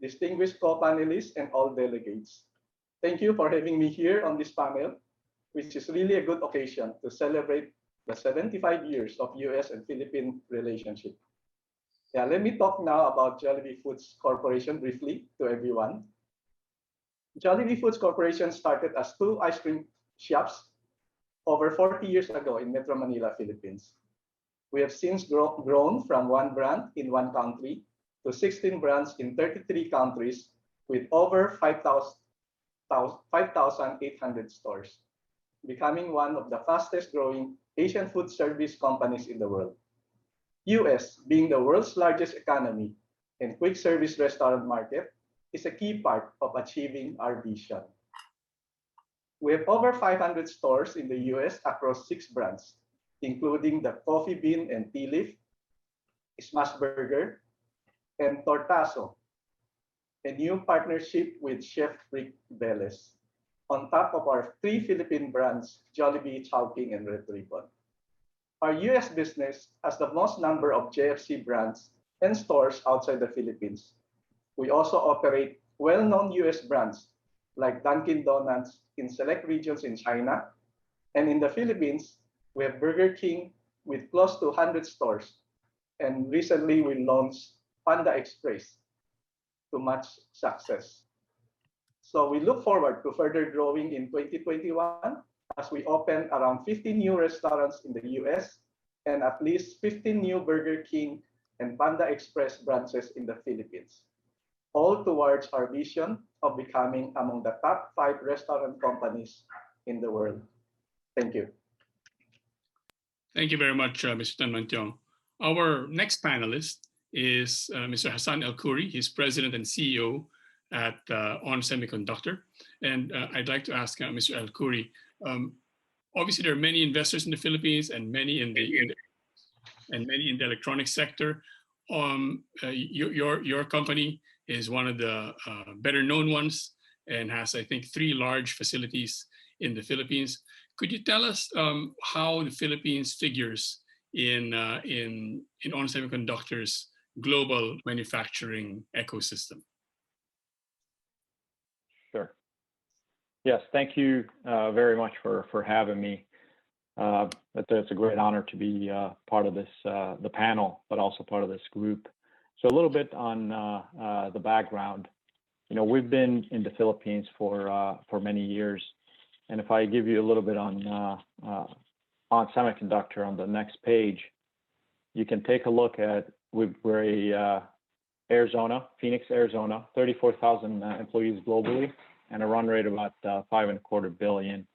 distinguished co-panelists, and all delegates. Thank you for having me here on this panel, which is really a good occasion to celebrate the 75 years of US and Philippine relationship. Yeah, let me talk now about Jollibee Foods Corporation briefly to everyone. Jollibee Foods Corporation started as 2 ice cream shops over 40 years ago in Metro Manila, Philippines. We have since grown from 1 brand in 1 country to 16 brands in 33 countries with over 5,800 stores, becoming one of the fastest growing Asian food service companies in the world. US, being the world's largest economy and quick service restaurant market, is a key part of achieving our vision. We have over 500 stores in the US across 6 brands, including the Coffee Bean and Tea Leaf, Smash Burger, and Tortazo, a new partnership with Chef Rick Velez, on top of our 3 Philippine brands, Jollibee, Chowking, and Red Ribbon. Our US business has the most number of JFC brands and stores outside the Philippines. We also operate well-known US brands like Dunkin' Donuts in select regions in China. And in the Philippines, we have Burger King with close to 100 stores. And recently we launched Panda Express to much success. So we look forward to further growing in 2021 as we open around 50 new restaurants in the US and at least 15 new Burger King and Panda Express branches in the Philippines, all towards our vision of becoming among the top 5 restaurant companies in the world. Thank you. Thank you very much, Mr. Tanmantiong. Our next panelist is Mr. Hassan El-Khoury. He's President and CEO at ON Semiconductor. And I'd like to ask Mr. El-Khoury, obviously there are many investors in the Philippines and many in the electronics sector. Your company is one of the better known ones and has, I think, 3 large facilities in the Philippines. Could you tell us how the Philippines figures in ON Semiconductor's global manufacturing ecosystem? Sure. Yes, thank you very much for having me. It's a great honor to be part of this the panel, but also part of this group. So a little bit on the background. You know, we've been in the Philippines for many years, and if I give you a little bit on Semiconductor on the next page, you can take a look at we're Arizona, Phoenix, Arizona, 34,000 employees globally, and a run rate of about $5.25 billion.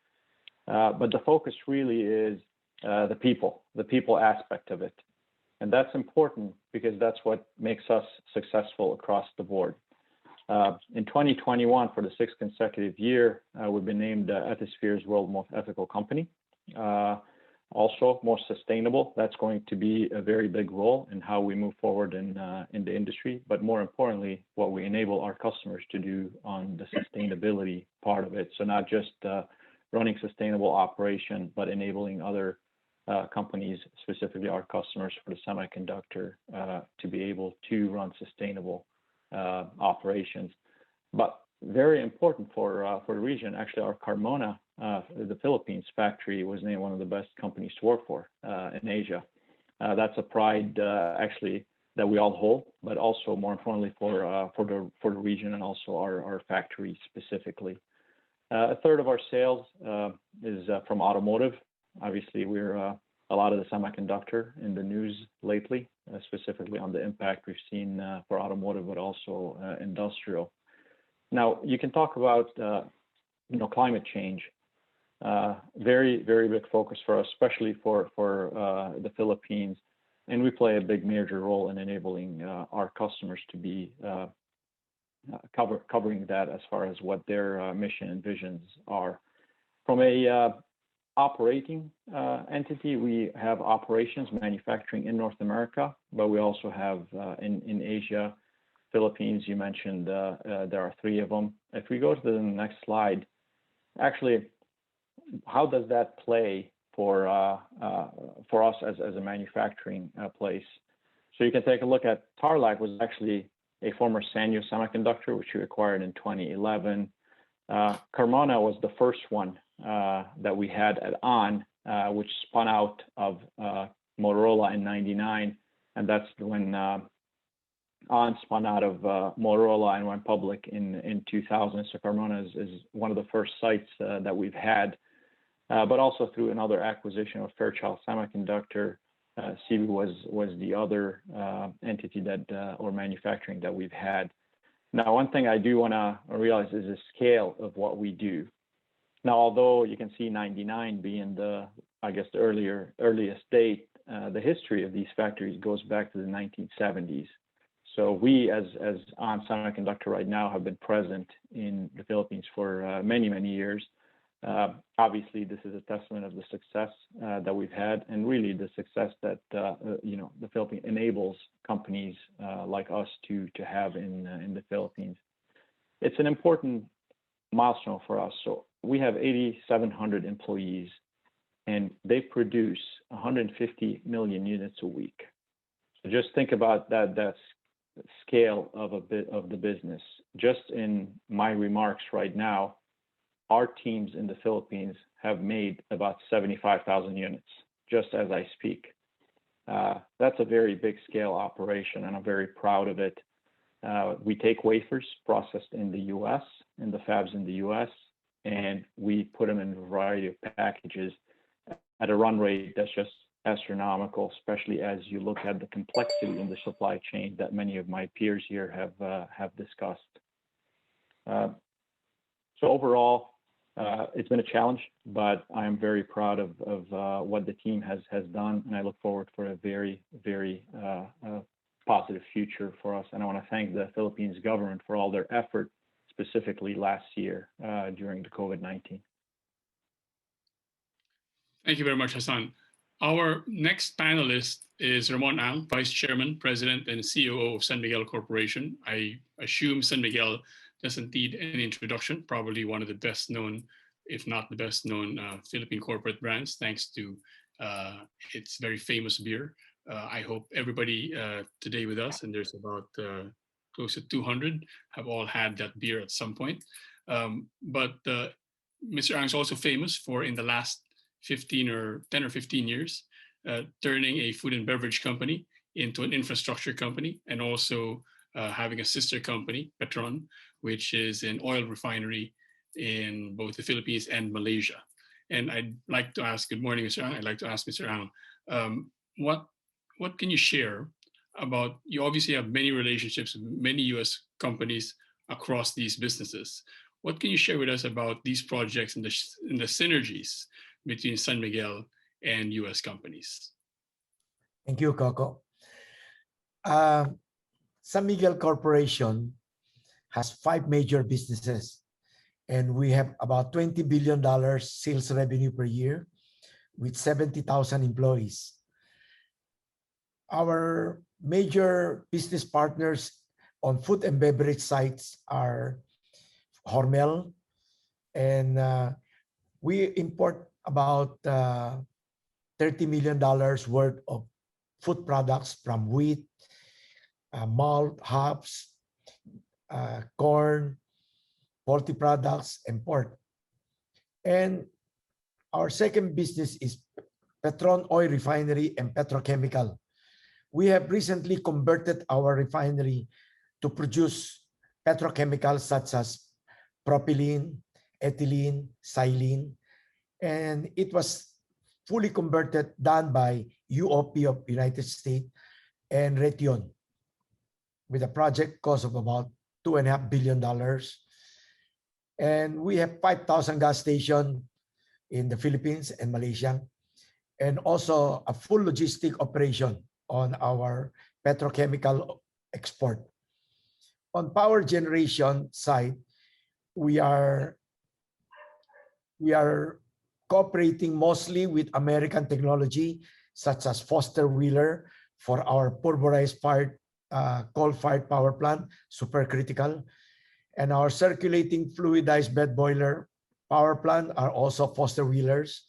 But the focus really is the people aspect of it. And that's important because that's what makes us successful across the board. In 2021, for the 6th consecutive year, we've been named Ethisphere's World Most Ethical Company. also more sustainable. That's going to be a very big role in how we move forward in the industry, but more importantly, what we enable our customers to do on the sustainability part of it. So not just running sustainable operation, but enabling other companies, specifically our customers for the semiconductor, to be able to run sustainable operations. But very important for the region, actually, our Carmona, the Philippines factory, was named one of the best companies to work for in Asia. That's a pride, actually, that we all hold, but also more importantly for the region and also our factory specifically. A third of our sales is from automotive. Obviously, we're a lot of the semiconductor in the news lately, specifically on the impact we've seen for automotive, but also industrial. Now, you can talk about climate change. Very, very big focus for us, especially for the Philippines, and we play a big major role in enabling our customers to be covering that as far as what their mission and visions are. From a operating entity, we have operations manufacturing in North America, but we also have in Asia, Philippines, you mentioned there are 3 of them. If we go to the next slide, actually, how does that play for us as a manufacturing place? So you can take a look at Tarlac, was actually a former Sanyo Semiconductor, which we acquired in 2011. Carmona was the first one that we had at ON, which spun out of Motorola in '99, and that's when ON spun out of Motorola and went public in 2000. So Carmona is one of the first sites that we've had, but also through another acquisition of Fairchild Semiconductor, Cebu was the other entity that or manufacturing that we've had. Now, one thing I do want to realize is the scale of what we do. Now, although you can see 99 being the earliest date, the history of these factories goes back to the 1970s. So we, as ON Semiconductor right now, have been present in the Philippines for many, many years. Obviously, this is a testament of the success that we've had, and really the success that the Philippines enables companies like us to have in the Philippines. It's an important milestone for us. So we have 8,700 employees, and they produce 150 million units a week. So just think about that scale of the business. Just in my remarks right now, our teams in the Philippines have made about 75,000 units just as I speak. That's a very big scale operation, and I'm very proud of it. We take wafers processed in the U.S., in the fabs in the U.S., and we put them in a variety of packages at a run rate that's just astronomical, especially as you look at the complexity in the supply chain that many of my peers here have discussed. So overall, it's been a challenge, but I am very proud of what the team has done, and I look forward for a very, very positive future for us. And I want to thank the Philippines government for all their effort, specifically last year during the COVID-19. Thank you very much, Hassan. Our next panelist is Ramon Ang, Vice Chairman, President, and COO of San Miguel Corporation. I assume San Miguel doesn't need any introduction, probably one of the best known, if not the best known Philippine corporate brands, thanks to its very famous beer. I hope everybody today with us, and there's about close to 200, have all had that beer at some point. But Mr. Ang is also famous for, in the last 10 or 15 years, turning a food and beverage company into an infrastructure company, and also having a sister company, Petron, which is an oil refinery in both the Philippines and Malaysia. And I'd like to ask, good morning, Mr. Ang. I'd like to ask Mr. Ang, what can you share about, you obviously have many relationships with many US companies across these businesses. What can you share with us about these projects and the synergies between San Miguel and US companies? Thank you, Coco. San Miguel Corporation has 5 major businesses, and we have about $20 billion sales revenue per year. with 70,000 employees. Our major business partners on food and beverage sites are Hormel, and we import about $30 million worth of food products from wheat, malt, hops, corn, poultry products, and pork. And our second business is Petron Oil Refinery and Petrochemical. We have recently converted our refinery to produce petrochemicals such as propylene, ethylene, xylene, and it was fully converted, done by UOP of United States and Raytheon with a project cost of about $2.5 billion. And we have 5,000 gas stations in the Philippines and Malaysia, and also a full logistic operation on our petrochemical export. On power generation side, we are cooperating mostly with American technology, such as Foster Wheeler for our pulverized coal-fired power plant, supercritical, and our circulating fluidized bed boiler power plant are also Foster Wheelers.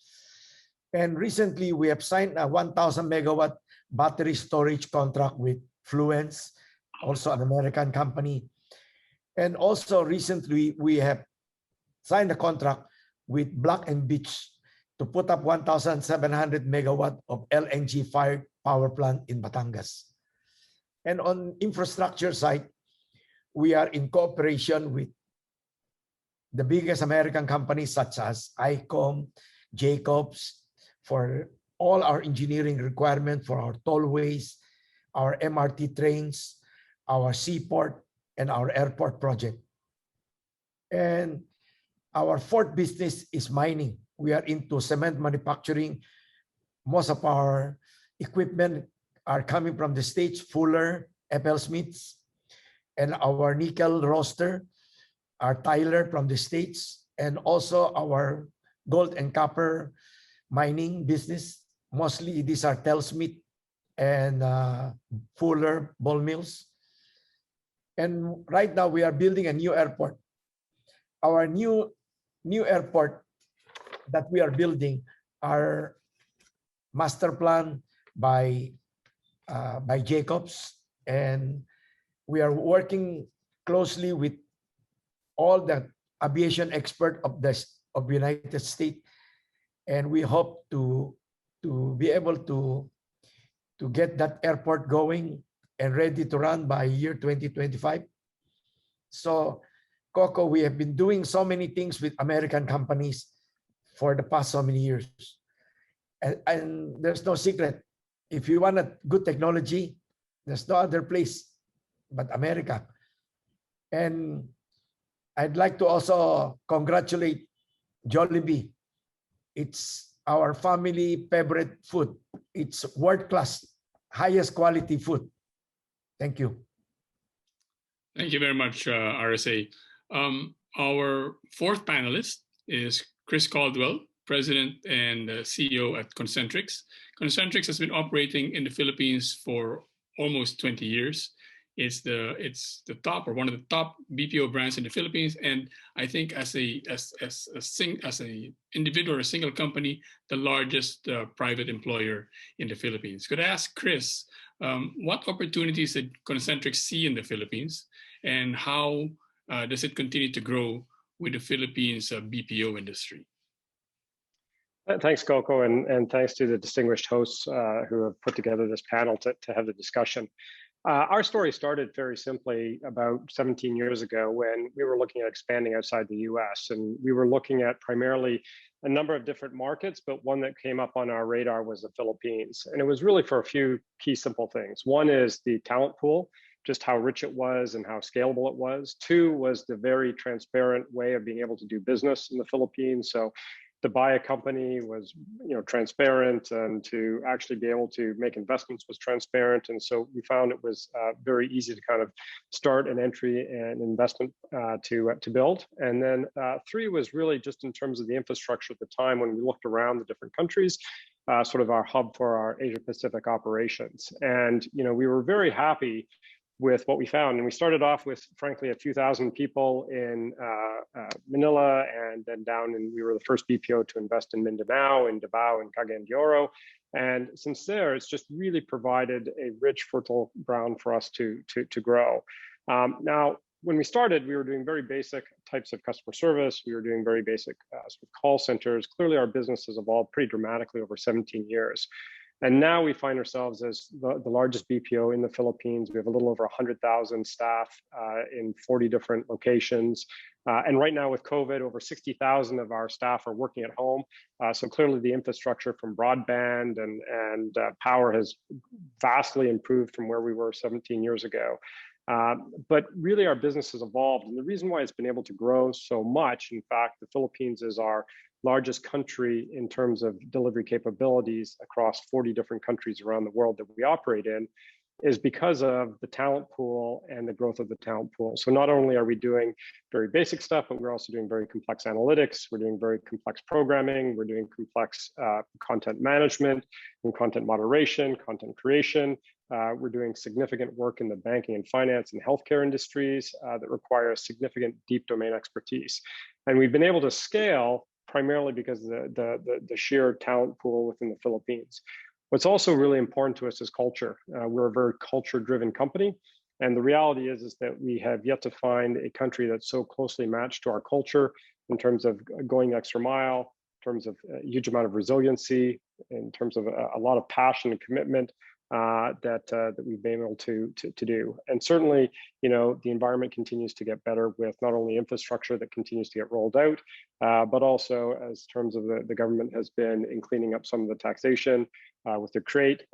And recently, we have signed a 1,000 megawatt battery storage contract with Fluence, also an American company. And also recently, we have signed a contract with Black & Beach to put up 1,700 megawatt of LNG-fired power plant in Batangas. And on infrastructure side, we are in cooperation with the biggest American companies such as ICOM, Jacobs, for all our engineering requirements for our tollways, our MRT trains, our seaport, and our airport project. And our fourth business is mining. We are into cement manufacturing. Most of our equipment are coming from the States, Fuller, FL Smiths, and our nickel roaster are Tyler from the States, and also our gold and copper mining business. Mostly these are Telsmith and Fuller ball mills. And right now we are building a new airport. Our new airport that we are building are master plan by Jacobs, and we are working closely with all the aviation expert of the United States, and we hope to be able to get that airport going and ready to run by year 2025. So, Coco, we have been doing so many things with American companies for the past so many years. And there's no secret. If you want a good technology, there's no other place but America. And I'd like to also congratulate Jollibee. It's our family favorite food. It's world-class, highest quality food. Thank you. Thank you very much, RSA. Our fourth panelist is Chris Caldwell, President and CEO at Concentrix. Concentrix has been operating in the Philippines for almost 20 years. It's the top, or one of the top BPO brands in the Philippines, and I think as a individual or a single company, the largest private employer in the Philippines. Could I ask Chris, what opportunities did Concentrix see in the Philippines, and how does it continue to grow with the Philippines BPO industry? Thanks, Coco, and thanks to the distinguished hosts who have put together this panel to have the discussion. Our story started very simply about 17 years ago when we were looking at expanding outside the US, and we were looking at primarily a number of different markets, but one that came up on our radar was the Philippines. And it was really for a few key simple things. One is the talent pool, just how rich it was and how scalable it was. Two was the very transparent way of being able to do business in the Philippines. So to buy a company was, transparent, and to actually be able to make investments was transparent. And so we found it was very easy to kind of start an entry and investment to build. And then 3 was really just in terms of the infrastructure at the time when we looked around the different countries, sort of our hub for our Asia Pacific operations. And, we were very happy with what we found. And we started off with, frankly, a few thousand people in Manila, and then we were the first BPO to invest in Mindanao, in Davao, and Cagayan de Oro. And since there, it's just really provided a rich, fertile ground for us to grow. Now, when we started, we were doing very basic types of customer service. We were doing very basic sort of call centers. Clearly, our business has evolved pretty dramatically over 17 years. And now we find ourselves as the largest BPO in the Philippines. We have a little over 100,000 staff in 40 different locations. And right now with COVID, over 60,000 of our staff are working at home. So clearly the infrastructure from broadband and power has vastly improved from where we were 17 years ago. But really our business has evolved. And the reason why it's been able to grow so much, in fact, the Philippines is our largest country in terms of delivery capabilities across 40 different countries around the world that we operate in, is because of the talent pool and the growth of the talent pool. So not only are we doing very basic stuff, but we're also doing very complex analytics. We're doing very complex programming. We're doing complex content management and content moderation, content creation. We're doing significant work in the banking and finance and healthcare industries that require significant deep domain expertise. And we've been able to scale primarily because of the sheer talent pool within the Philippines. What's also really important to us is culture. We're a very culture-driven company. And the reality is that we have yet to find a country that's so closely matched to our culture in terms of going the extra mile, in terms of a huge amount of resiliency, in terms of a lot of passion and commitment that we've been able to do. And certainly, the environment continues to get better with not only infrastructure that continues to get rolled out, but also as terms of the government has been in cleaning up some of the taxation with the CREATE.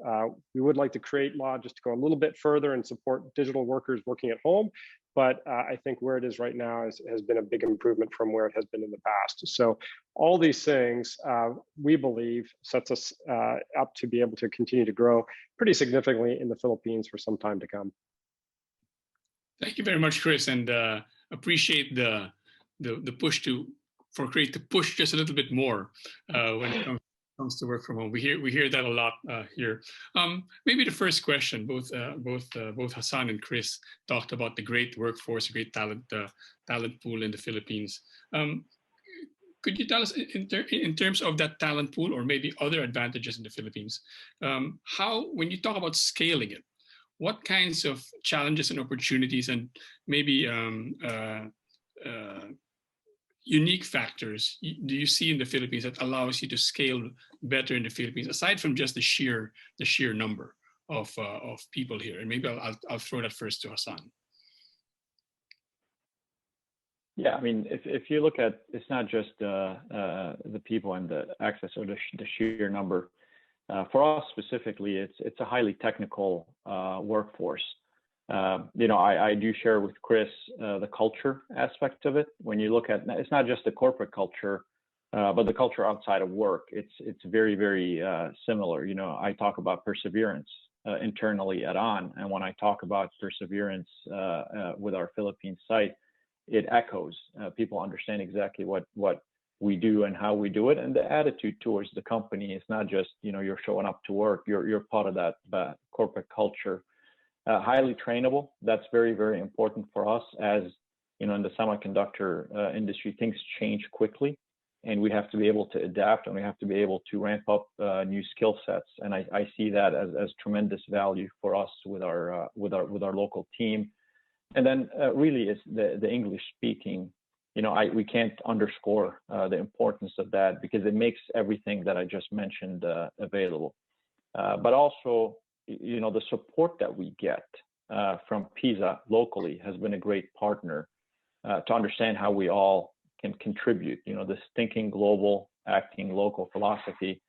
We would like the CREATE law just to go a little bit further and support digital workers working at home. But I think where it is right now has been a big improvement from where it has been in the past. So all these things, we believe, sets us up to be able to continue to grow pretty significantly in the Philippines for some time to come. Thank you very much, Chris, and appreciate the push for CREATE to push just a little bit more when it comes to work from home. We hear that a lot here. Maybe the first question, both Hassan and Chris talked about the great workforce, great talent pool in the Philippines. Could you tell us in terms of that talent pool, or maybe other advantages in the Philippines, when you talk about scaling it, what kinds of challenges and opportunities and maybe unique factors do you see in the Philippines that allows you to scale better in the Philippines, aside from just the sheer number of people here? And maybe I'll throw that first to Hassan. Yeah, I mean, if you look at, it's not just the people and the access or the sheer number. For us specifically, it's a highly technical workforce. I do share with Chris the culture aspect of it. When you look at, it's not just the corporate culture, but the culture outside of work. It's very, very similar. I talk about perseverance internally at ON, and when I talk about perseverance with our Philippines site, it echoes. People understand exactly what we do and how we do it, and the attitude towards the company is not just you're showing up to work. You're part of that corporate culture. Highly trainable. That's very, very important for us, as in the semiconductor industry, things change quickly, and we have to be able to adapt, and we have to be able to ramp up new skill sets. And I see that as tremendous value for us with our local team. And then really is the English speaking. We can't underscore the importance of that, because it makes everything that I just mentioned available. But also, the support that we get from PISA locally has been a great partner to understand how we all can contribute, this thinking global, acting local philosophy,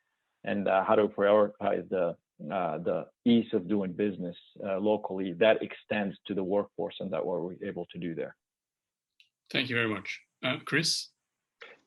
and how to prioritize the ease of doing business locally. That extends to the workforce, and that what we're able to do there. Thank you very much. Chris?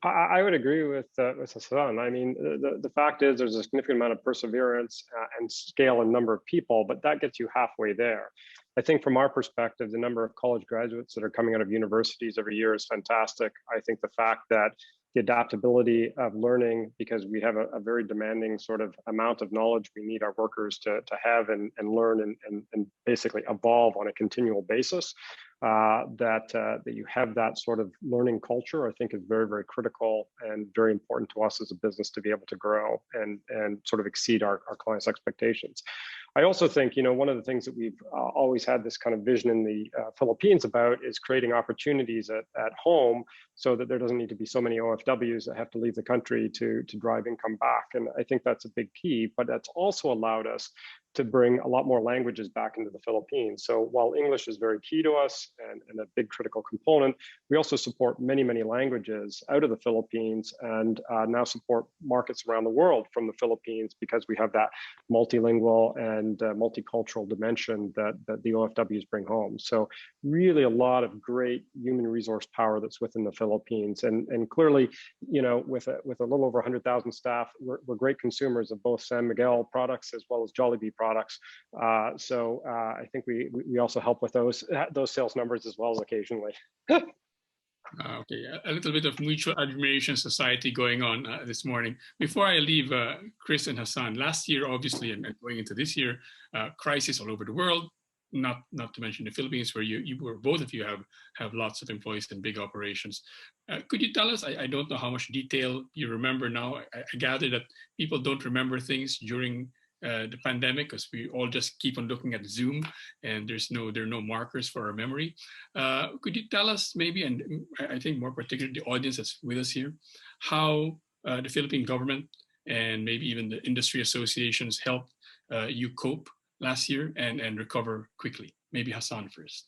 I would agree with Hassan. I mean, the fact is there's a significant amount of perseverance and scale and number of people, but that gets you halfway there. I think from our perspective, the number of college graduates that are coming out of universities every year is fantastic. I think the fact that the adaptability of learning, because we have a very demanding sort of amount of knowledge we need our workers to have and learn and basically evolve on a continual basis, that you have that sort of learning culture, I think is very, very critical and very important to us as a business to be able to grow and sort of exceed our clients' expectations. I also think, one of the things that we've always had this kind of vision in the Philippines about is creating opportunities at home so that there doesn't need to be so many OFWs that have to leave the country to drive income back. And I think that's a big key, but that's also allowed us to bring a lot more languages back into the Philippines. So while English is very key to us and a big critical component, we also support many, many languages out of the Philippines and now support markets around the world from the Philippines because we have that multilingual and multicultural dimension that the OFWs bring home. So really a lot of great human resource power that's within the Philippines. And clearly, with a little over 100,000 staff, we're great consumers of both San Miguel products as well as Jollibee products. So I think we also help with those sales numbers as well as occasionally. Okay, a little bit of mutual admiration society going on this morning. Before I leave Chris and Hassan, last year, obviously, and going into this year, crisis all over the world, not to mention the Philippines, where both of you have lots of employees and big operations. Could you tell us, I don't know how much detail you remember now. I gather that people don't remember things during the pandemic because we all just keep on looking at Zoom and there are no markers for our memory. Could you tell us maybe, and I think more particularly the audience that's with us here, how the Philippine government and maybe even the industry associations helped you cope last year and recover quickly? Maybe Hassan first.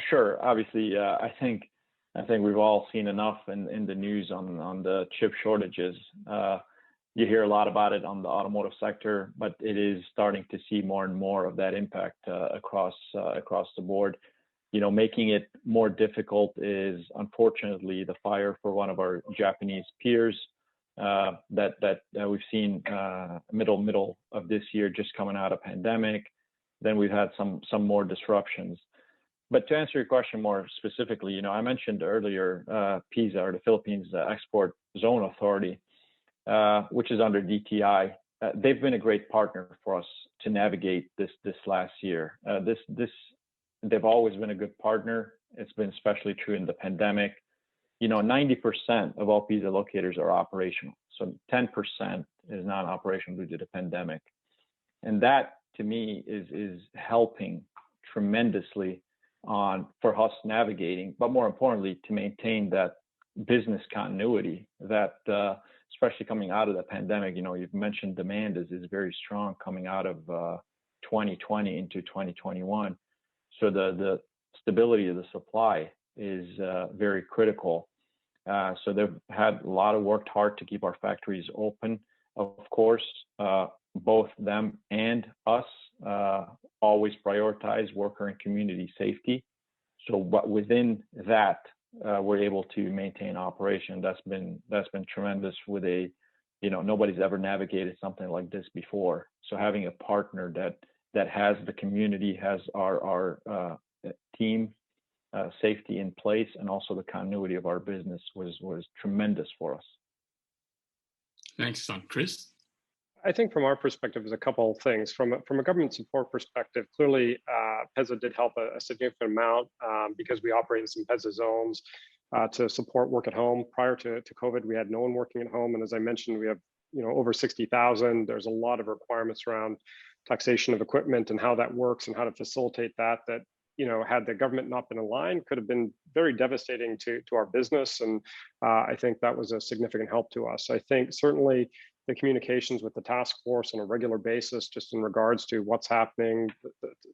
Sure. Obviously, I think we've all seen enough in the news on the chip shortages. You hear a lot about it on the automotive sector, but it is starting to see more and more of that impact across the board. Making it more difficult is unfortunately the fire for one of our Japanese peers that we've seen middle of this year, just coming out of pandemic. Then we've had some more disruptions. But to answer your question more specifically, I mentioned earlier PIZA, or the Philippines Export Zone Authority, which is under DTI. They've been a great partner for us to navigate this last year. They've always been a good partner. It's been especially true in the pandemic. 90% of all PIZA locators are operational. So 10% is not operational due to the pandemic. And that to me is helping tremendously for us navigating, but more importantly, to maintain that business continuity that especially coming out of the pandemic, you've mentioned demand is very strong coming out of 2020 into 2021. So the stability of the supply is very critical. So they've worked hard to keep our factories open. Of course, both them and us always prioritize worker and community safety. So, but within that, we're able to maintain operation. That's been tremendous. With nobody's ever navigated something like this before. So having a partner that has the community, has our team safety in place, and also the continuity of our business was tremendous for us. Thanks, Son. Chris? I think from our perspective, there's a couple of things. From a government support perspective, clearly PEZA did help a significant amount because we operate in some PEZA zones to support work at home. Prior to COVID, we had no one working at home. And as I mentioned, we have over 60,000. There's a lot of requirements around taxation of equipment and how that works and how to facilitate that had the government not been aligned, could have been very devastating to our business. And I think that was a significant help to us. I think certainly the communications with the task force on a regular basis, just in regards to what's happening,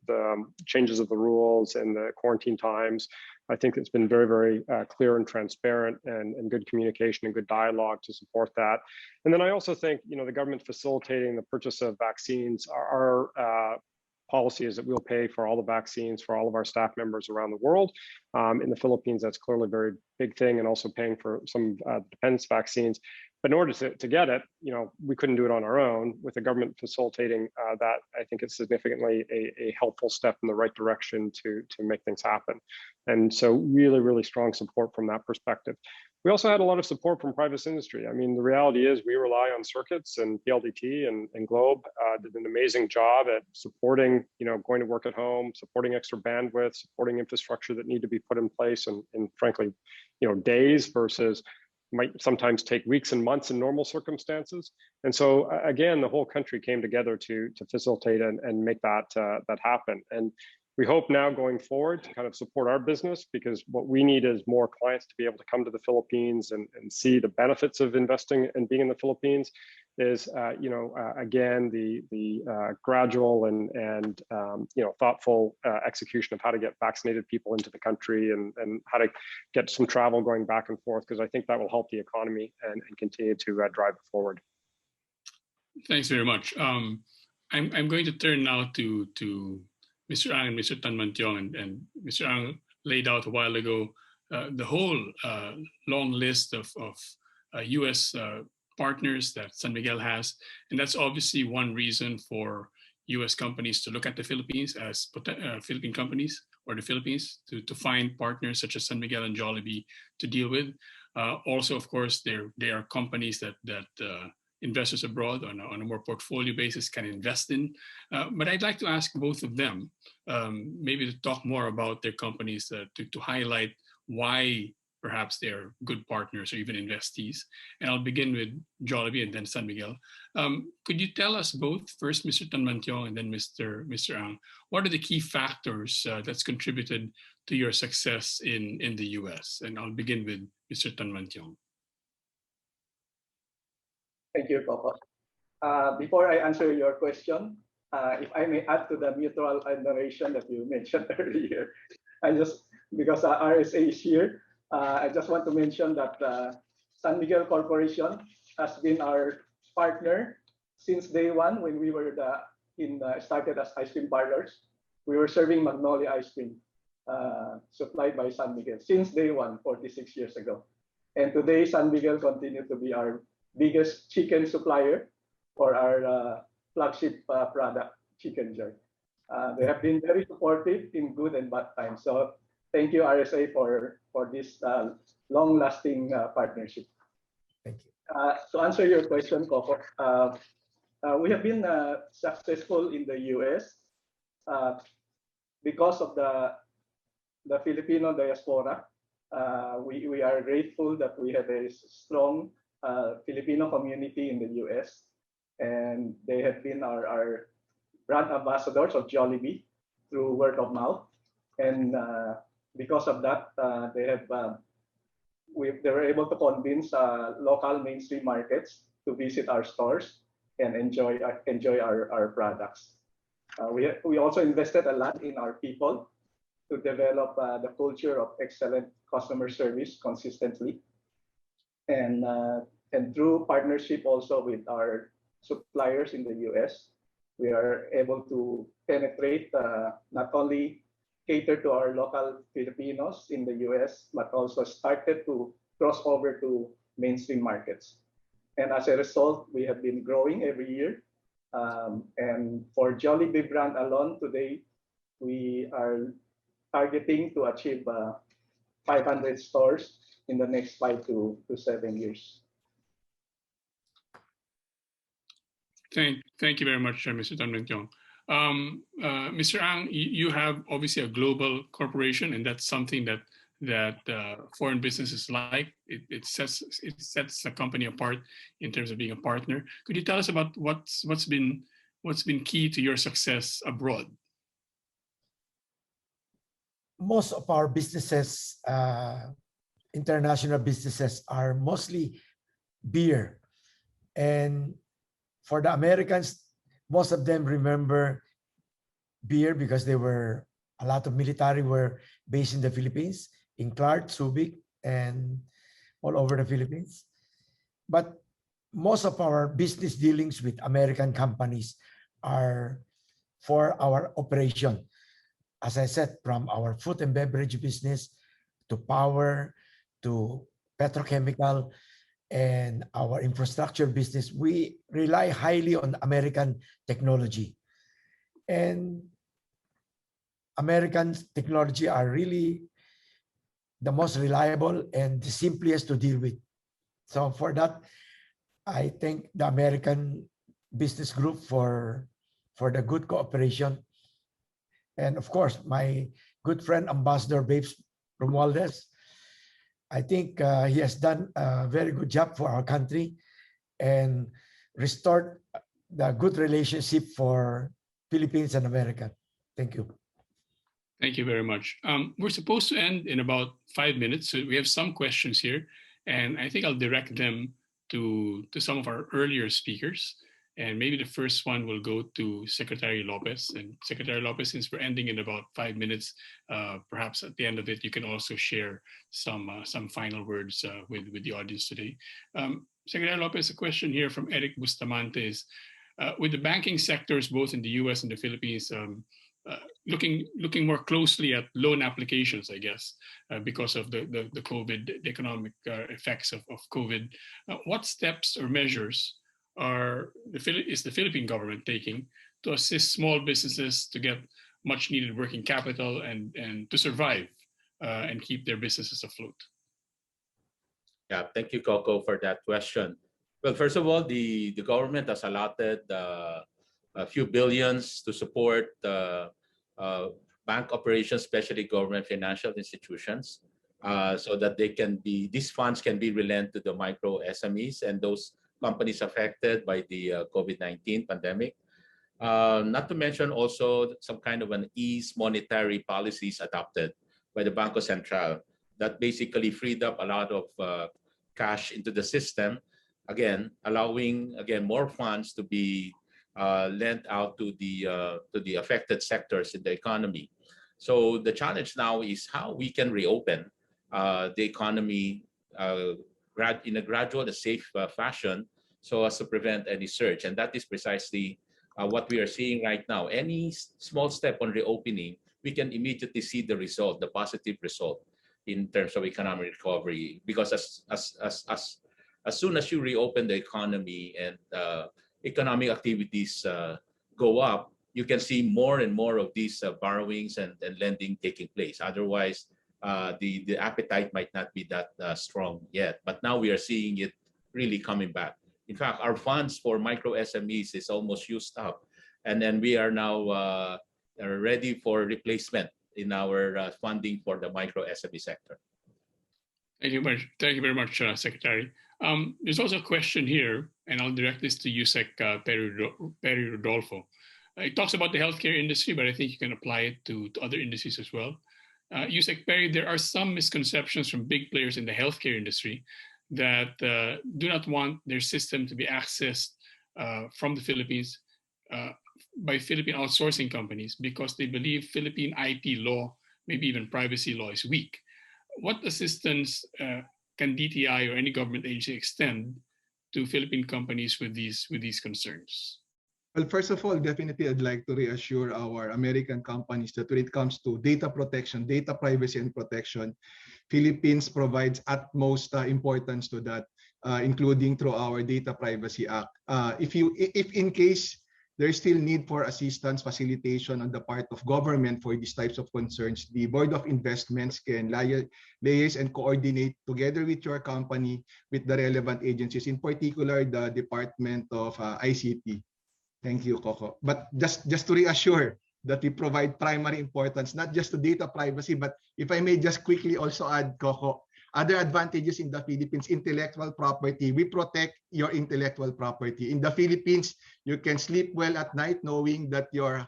the changes of the rules and the quarantine times, I think it's been very, very clear and transparent and good communication and good dialogue to support that. And then I also think, the government facilitating the purchase of vaccines are policy is that we'll pay for all the vaccines for all of our staff members around the world. In the Philippines, that's clearly a very big thing, and also paying for some defense vaccines. But in order to get it, we couldn't do it on our own. With the government facilitating that, I think it's significantly a helpful step in the right direction to make things happen. And so really, really strong support from that perspective. We also had a lot of support from private industry. I mean, the reality is we rely on circuits, and PLDT and Globe did an amazing job at supporting, going to work at home, supporting extra bandwidth, supporting infrastructure that need to be put in place, and frankly, days versus might sometimes take weeks and months in normal circumstances. And so again, the whole country came together to facilitate and make that happen. And we hope now going forward to kind of support our business, because what we need is more clients to be able to come to the Philippines and see the benefits of investing and being in the Philippines, is again the gradual and thoughtful execution of how to get vaccinated people into the country, and how to get some travel going back and forth, because I think that will help the economy and continue to drive it forward. Thanks very much. I'm going to turn now to Mr. Ang and Mr. Tanmantiong, and Mr. Ang laid out a while ago the whole long list of U.S. partners that San Miguel has, and that's obviously one reason for U.S. companies to look at the Philippines as Philippine companies, or the Philippines, to find partners such as San Miguel and Jollibee to deal with. Also, of course, there are companies that investors abroad on a more portfolio basis can invest in. But I'd like to ask both of them maybe to talk more about their companies, to highlight why perhaps they're good partners or even investees. And I'll begin with Jollibee and then San Miguel. Could you tell us both, first Mr. Tanmantiong and then Mr. Ang, what are the key factors that's contributed to your success in the US? And I'll begin with Mr. Tanmantiong. Thank you, Coco. Before I answer your question, if I may add to the mutual admiration that you mentioned earlier, because RSA is here, I just want to mention that San Miguel Corporation has been our partner since day one when we were started as ice cream parlors. We were serving Magnolia ice cream supplied by San Miguel since day one, 46 years ago. And today, San Miguel continued to be our biggest chicken supplier for our flagship product, Chicken Joy. They have been very supportive in good and bad times. So thank you, RSA, for this long-lasting partnership. Thank you. To answer your question, Coco, we have been successful in the US because of the Filipino diaspora. We are grateful that we have a strong Filipino community in the US, and they have been our brand ambassadors of Jollibee through word of mouth. And because of that, they were able to convince local mainstream markets to visit our stores and enjoy our products. We also invested a lot in our people to develop the culture of excellent customer service consistently. And through partnership also with our suppliers in the US, we are able to penetrate, not only cater to our local Filipinos in the US, but also started to cross over to mainstream markets. And as a result, we have been growing every year. And for Jollibee brand alone today, we are targeting to achieve 500 stores in the next 5 to 7 years. Thank you very much, Mr. Tanmantiong. Mr. Ang, you have obviously a global corporation, and that's something that foreign businesses like. It sets a company apart in terms of being a partner. Could you tell us about what's been key to your success abroad? Most of our businesses, international businesses, are mostly beer. And for the Americans, most of them remember beer because a lot of military were based in the Philippines, in Clark, Subic, and all over the Philippines. But most of our business dealings with American companies are for our operation. As I said, from our food and beverage business to power to petrochemical and our infrastructure business, we rely highly on American technology. And American technology are really the most reliable and the simplest to deal with. So for that, I thank the American Business Group for the good cooperation. And of course, my good friend, Ambassador Babes Romualdez, I think he has done a very good job for our country and restored the good relationship for Philippines and America. Thank you. Thank you very much. We're supposed to end in about 5 minutes, so we have some questions here, and I think I'll direct them to some of our earlier speakers. And maybe the first one will go to Secretary Lopez. And Secretary Lopez, since we're ending in about 5 minutes, perhaps at the end of it, you can also share some final words with the audience today. Secretary Lopez, a question here from Eric Bustamante is, with the banking sectors, both in the US and the Philippines, looking more closely at loan applications, I guess, because of the COVID, the economic effects of COVID, what steps or measures is the Philippine government taking to assist small businesses to get much needed working capital and to survive and keep their businesses afloat? Yeah, thank you, Coco, for that question. Well, first of all, the government has allotted a few billions to support bank operations, especially government financial institutions, so that these funds can be relent to the micro SMEs and those companies affected by the COVID-19 pandemic. Not to mention also some kind of an ease monetary policies adopted by the Banco Central that basically freed up a lot of cash into the system, again, allowing more funds to be lent out to the affected sectors in the economy. So the challenge now is how we can reopen the economy in a gradual and safe fashion so as to prevent any surge. And that is precisely what we are seeing right now. Any small step on reopening, we can immediately see the result, the positive result in terms of economic recovery. Because as soon as you reopen the economy and economic activities go up, you can see more and more of these borrowings and lending taking place. Otherwise, the appetite might not be that strong yet. But now we are seeing it really coming back. In fact, our funds for micro SMEs is almost used up. And then we are now ready for replacement in our funding for the micro SME sector. Thank you very much, Secretary. There's also a question here, and I'll direct this to you, Sec Perry Rodolfo. It talks about the healthcare industry, but I think you can apply it to other industries as well. Yusek Perry, there are some misconceptions from big players in the healthcare industry that do not want their system to be accessed from the Philippines by Philippine outsourcing companies because they believe Philippine IP law, maybe even privacy law, is weak. What assistance can DTI or any government agency extend to Philippine companies with these concerns? Well, first of all, definitely I'd like to reassure our American companies that when it comes to data protection, data privacy and protection, Philippines provides utmost importance to that, including through our Data Privacy Act. If in case there's still need for assistance, facilitation on the part of government for these types of concerns, the Board of Investments can liaise and coordinate together with your company with the relevant agencies, in particular the Department of ICT. Thank you, Coco. But just to reassure that we provide primary importance, not just to data privacy, but if I may just quickly also add, Coco, other advantages in the Philippines, intellectual property. We protect your intellectual property. In the Philippines, you can sleep well at night knowing that your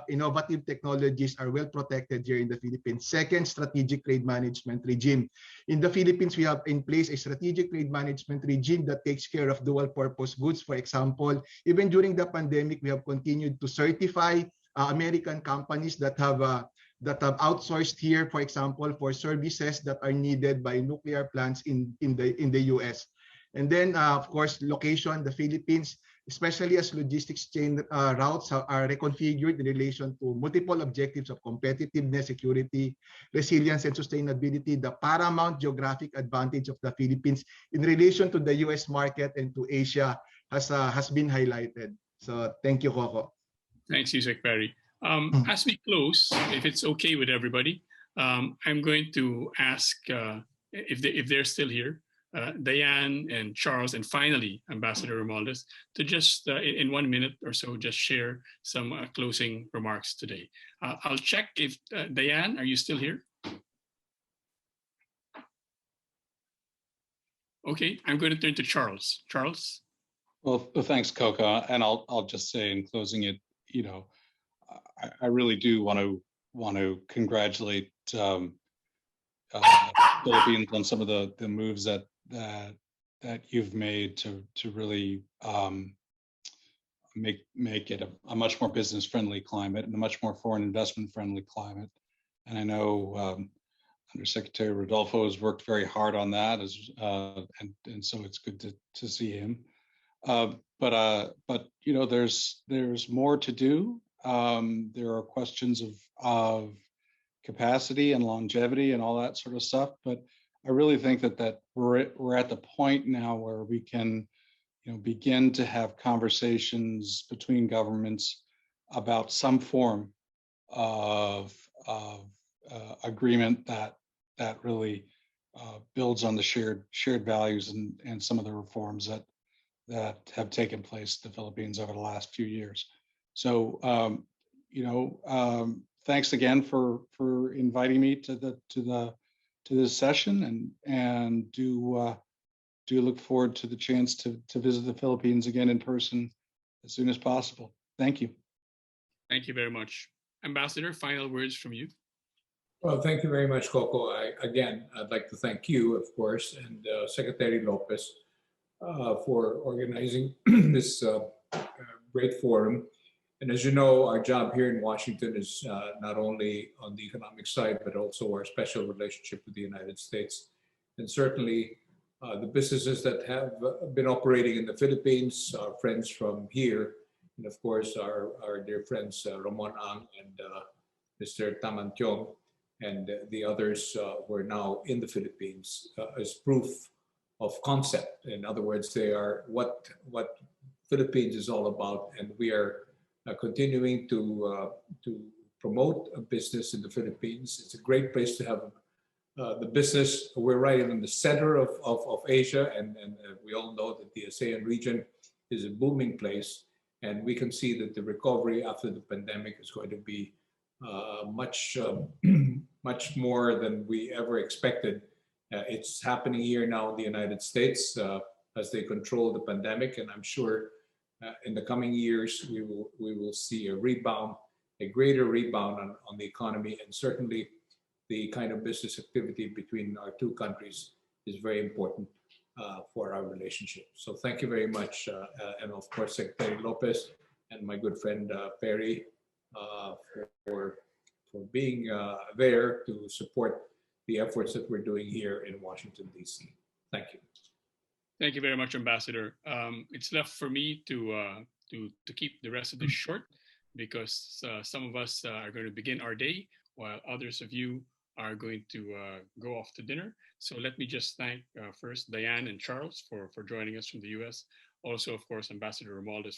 innovative technologies are well protected here in the Philippines. Second, strategic trade management regime. In the Philippines, we have in place a strategic trade management regime that takes care of dual purpose goods. For example, even during the pandemic, we have continued to certify American companies that have outsourced here, for example, for services that are needed by nuclear plants in the US. And then, of course, location, the Philippines. especially as logistics chain routes are reconfigured in relation to multiple objectives of competitiveness, security, resilience, and sustainability. The paramount geographic advantage of the Philippines in relation to the US market and to Asia has been highlighted. So thank you, Coco. Thanks, Yusek Perry. As we close, if it's okay with everybody, I'm going to ask if they're still here, Diane and Charles, and finally Ambassador Romualdez, to just in 1 minute or so just share some closing remarks today. I'll check if Diane, are you still here? Okay, I'm going to turn to Charles. Charles. Well, thanks, Coco. And I'll just say in closing it, you know, I really do want to congratulate Philippines on some of the moves that you've made to really make it a much more business friendly climate and a much more foreign investment friendly climate. And I know Undersecretary Rodolfo has worked very hard on that, and so it's good to see him. But you know, there's more to do. There are questions of capacity and longevity and all that sort of stuff. But I really think that we're at the point now where we can, you know, begin to have conversations between governments about some form of agreement that really builds on the shared values and some of the reforms that have taken place in the Philippines over the last few years. So, you know, thanks again for inviting me to this session, and do look forward to the chance to visit the Philippines again in person as soon as possible. Thank you. Thank you very much. Ambassador, final words from you. Well, thank you very much, Coco. I'd like to thank you, of course, and Secretary Lopez for organizing this great forum. And as you know, our job here in Washington is not only on the economic side, but also our special relationship with the United States. And certainly the businesses that have been operating in the Philippines, our friends from here, and of course our dear friends Ramon Ang and Mr. Tamantiong, and the others who are now in the Philippines as proof of concept. In other words, they are what Philippines is all about, and we are continuing to promote a business in the Philippines. It's a great place to have the business. We're right in the center of Asia, and we all know that the ASEAN region is a booming place, and we can see that the recovery after the pandemic is going to be much more than we ever expected. It's happening here now in the United States as they control the pandemic, and I'm sure in the coming years we will see a rebound, a greater rebound on the economy, and certainly the kind of business activity between our two countries is very important for our relationship. So thank you very much, and of course Secretary Lopez and my good friend Perry for being there to support the efforts that we're doing here in Washington, D.C. Thank you. Thank you very much, Ambassador. It's left for me to keep the rest of this short, because some of us are going to begin our day while others of you are going to go off to dinner. So let me just thank first Diane and Charles for joining us from the US. Also, of course, Ambassador Romualdez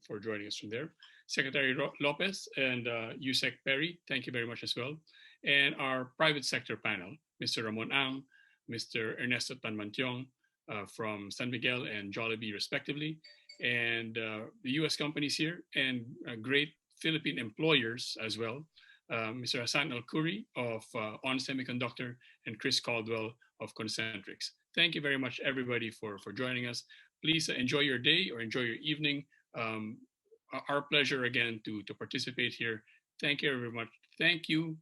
for joining us from there. Secretary Lopez and Yusek Perry, thank you very much as well. And our private sector panel, Mr. Ramon Ang, Mr. Ernesto Tanmantiong from San Miguel and Jollibee, respectively, and the US companies here, and great Philippine employers as well, Mr. Hassan Al-Khoury of On Semiconductor and Chris Caldwell of Concentrix. Thank you very much, everybody, for joining us. Please enjoy your day or enjoy your evening. Our pleasure again to participate here. Thank you very much. Thank you.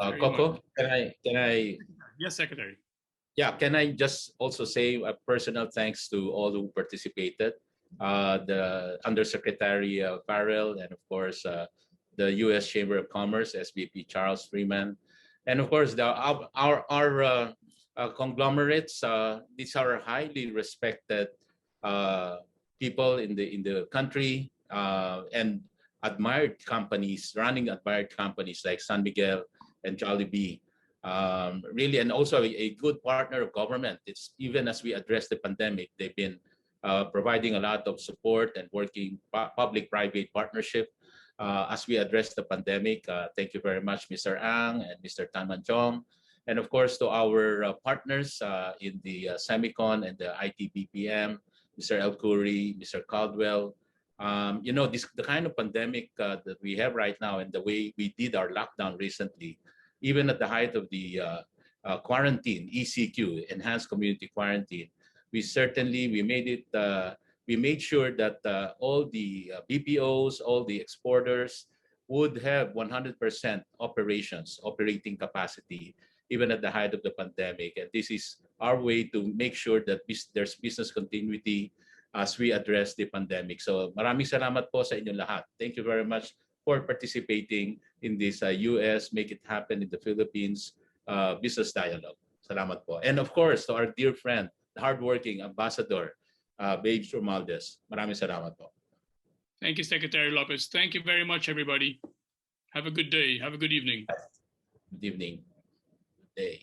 Coco, can I? Yes, Secretary. Yeah, can I just also say a personal thanks to all who participated, the Undersecretary FARRELL, and of course the U.S. Chamber of Commerce, SVP Charles Freeman, and of course our conglomerates. These are highly respected people in the country and admired companies, running admired companies like San Miguel and Jollibee. Really, and also a good partner of government. It's even as we address the pandemic, they've been providing a lot of support and working public-private partnership as we address the pandemic. Thank you very much, Mr. Ang and Mr. Tan Manchong. And of course, to our partners in the Semicon and the IT BPM, Mr. El Khoury, Mr. Caldwell. You know, the kind of pandemic that we have right now and the way we did our lockdown recently, even at the height of the quarantine, ECQ, Enhanced Community Quarantine, we made sure that all the BPOs, all the exporters would have 100% operating capacity, even at the height of the pandemic. And this is our way to make sure that there's business continuity as we address the pandemic. So maraming salamat po sa inyong lahat. Thank you very much for participating in this US Make It Happen in the Philippines Business Dialogue. Salamat po. And of course, to our dear friend, the hardworking Ambassador, Babes Romualdez. Maraming salamat po. Thank you, Secretary Lopez. Thank you very much, everybody. Have a good day. Have a good evening. Good evening. Good day.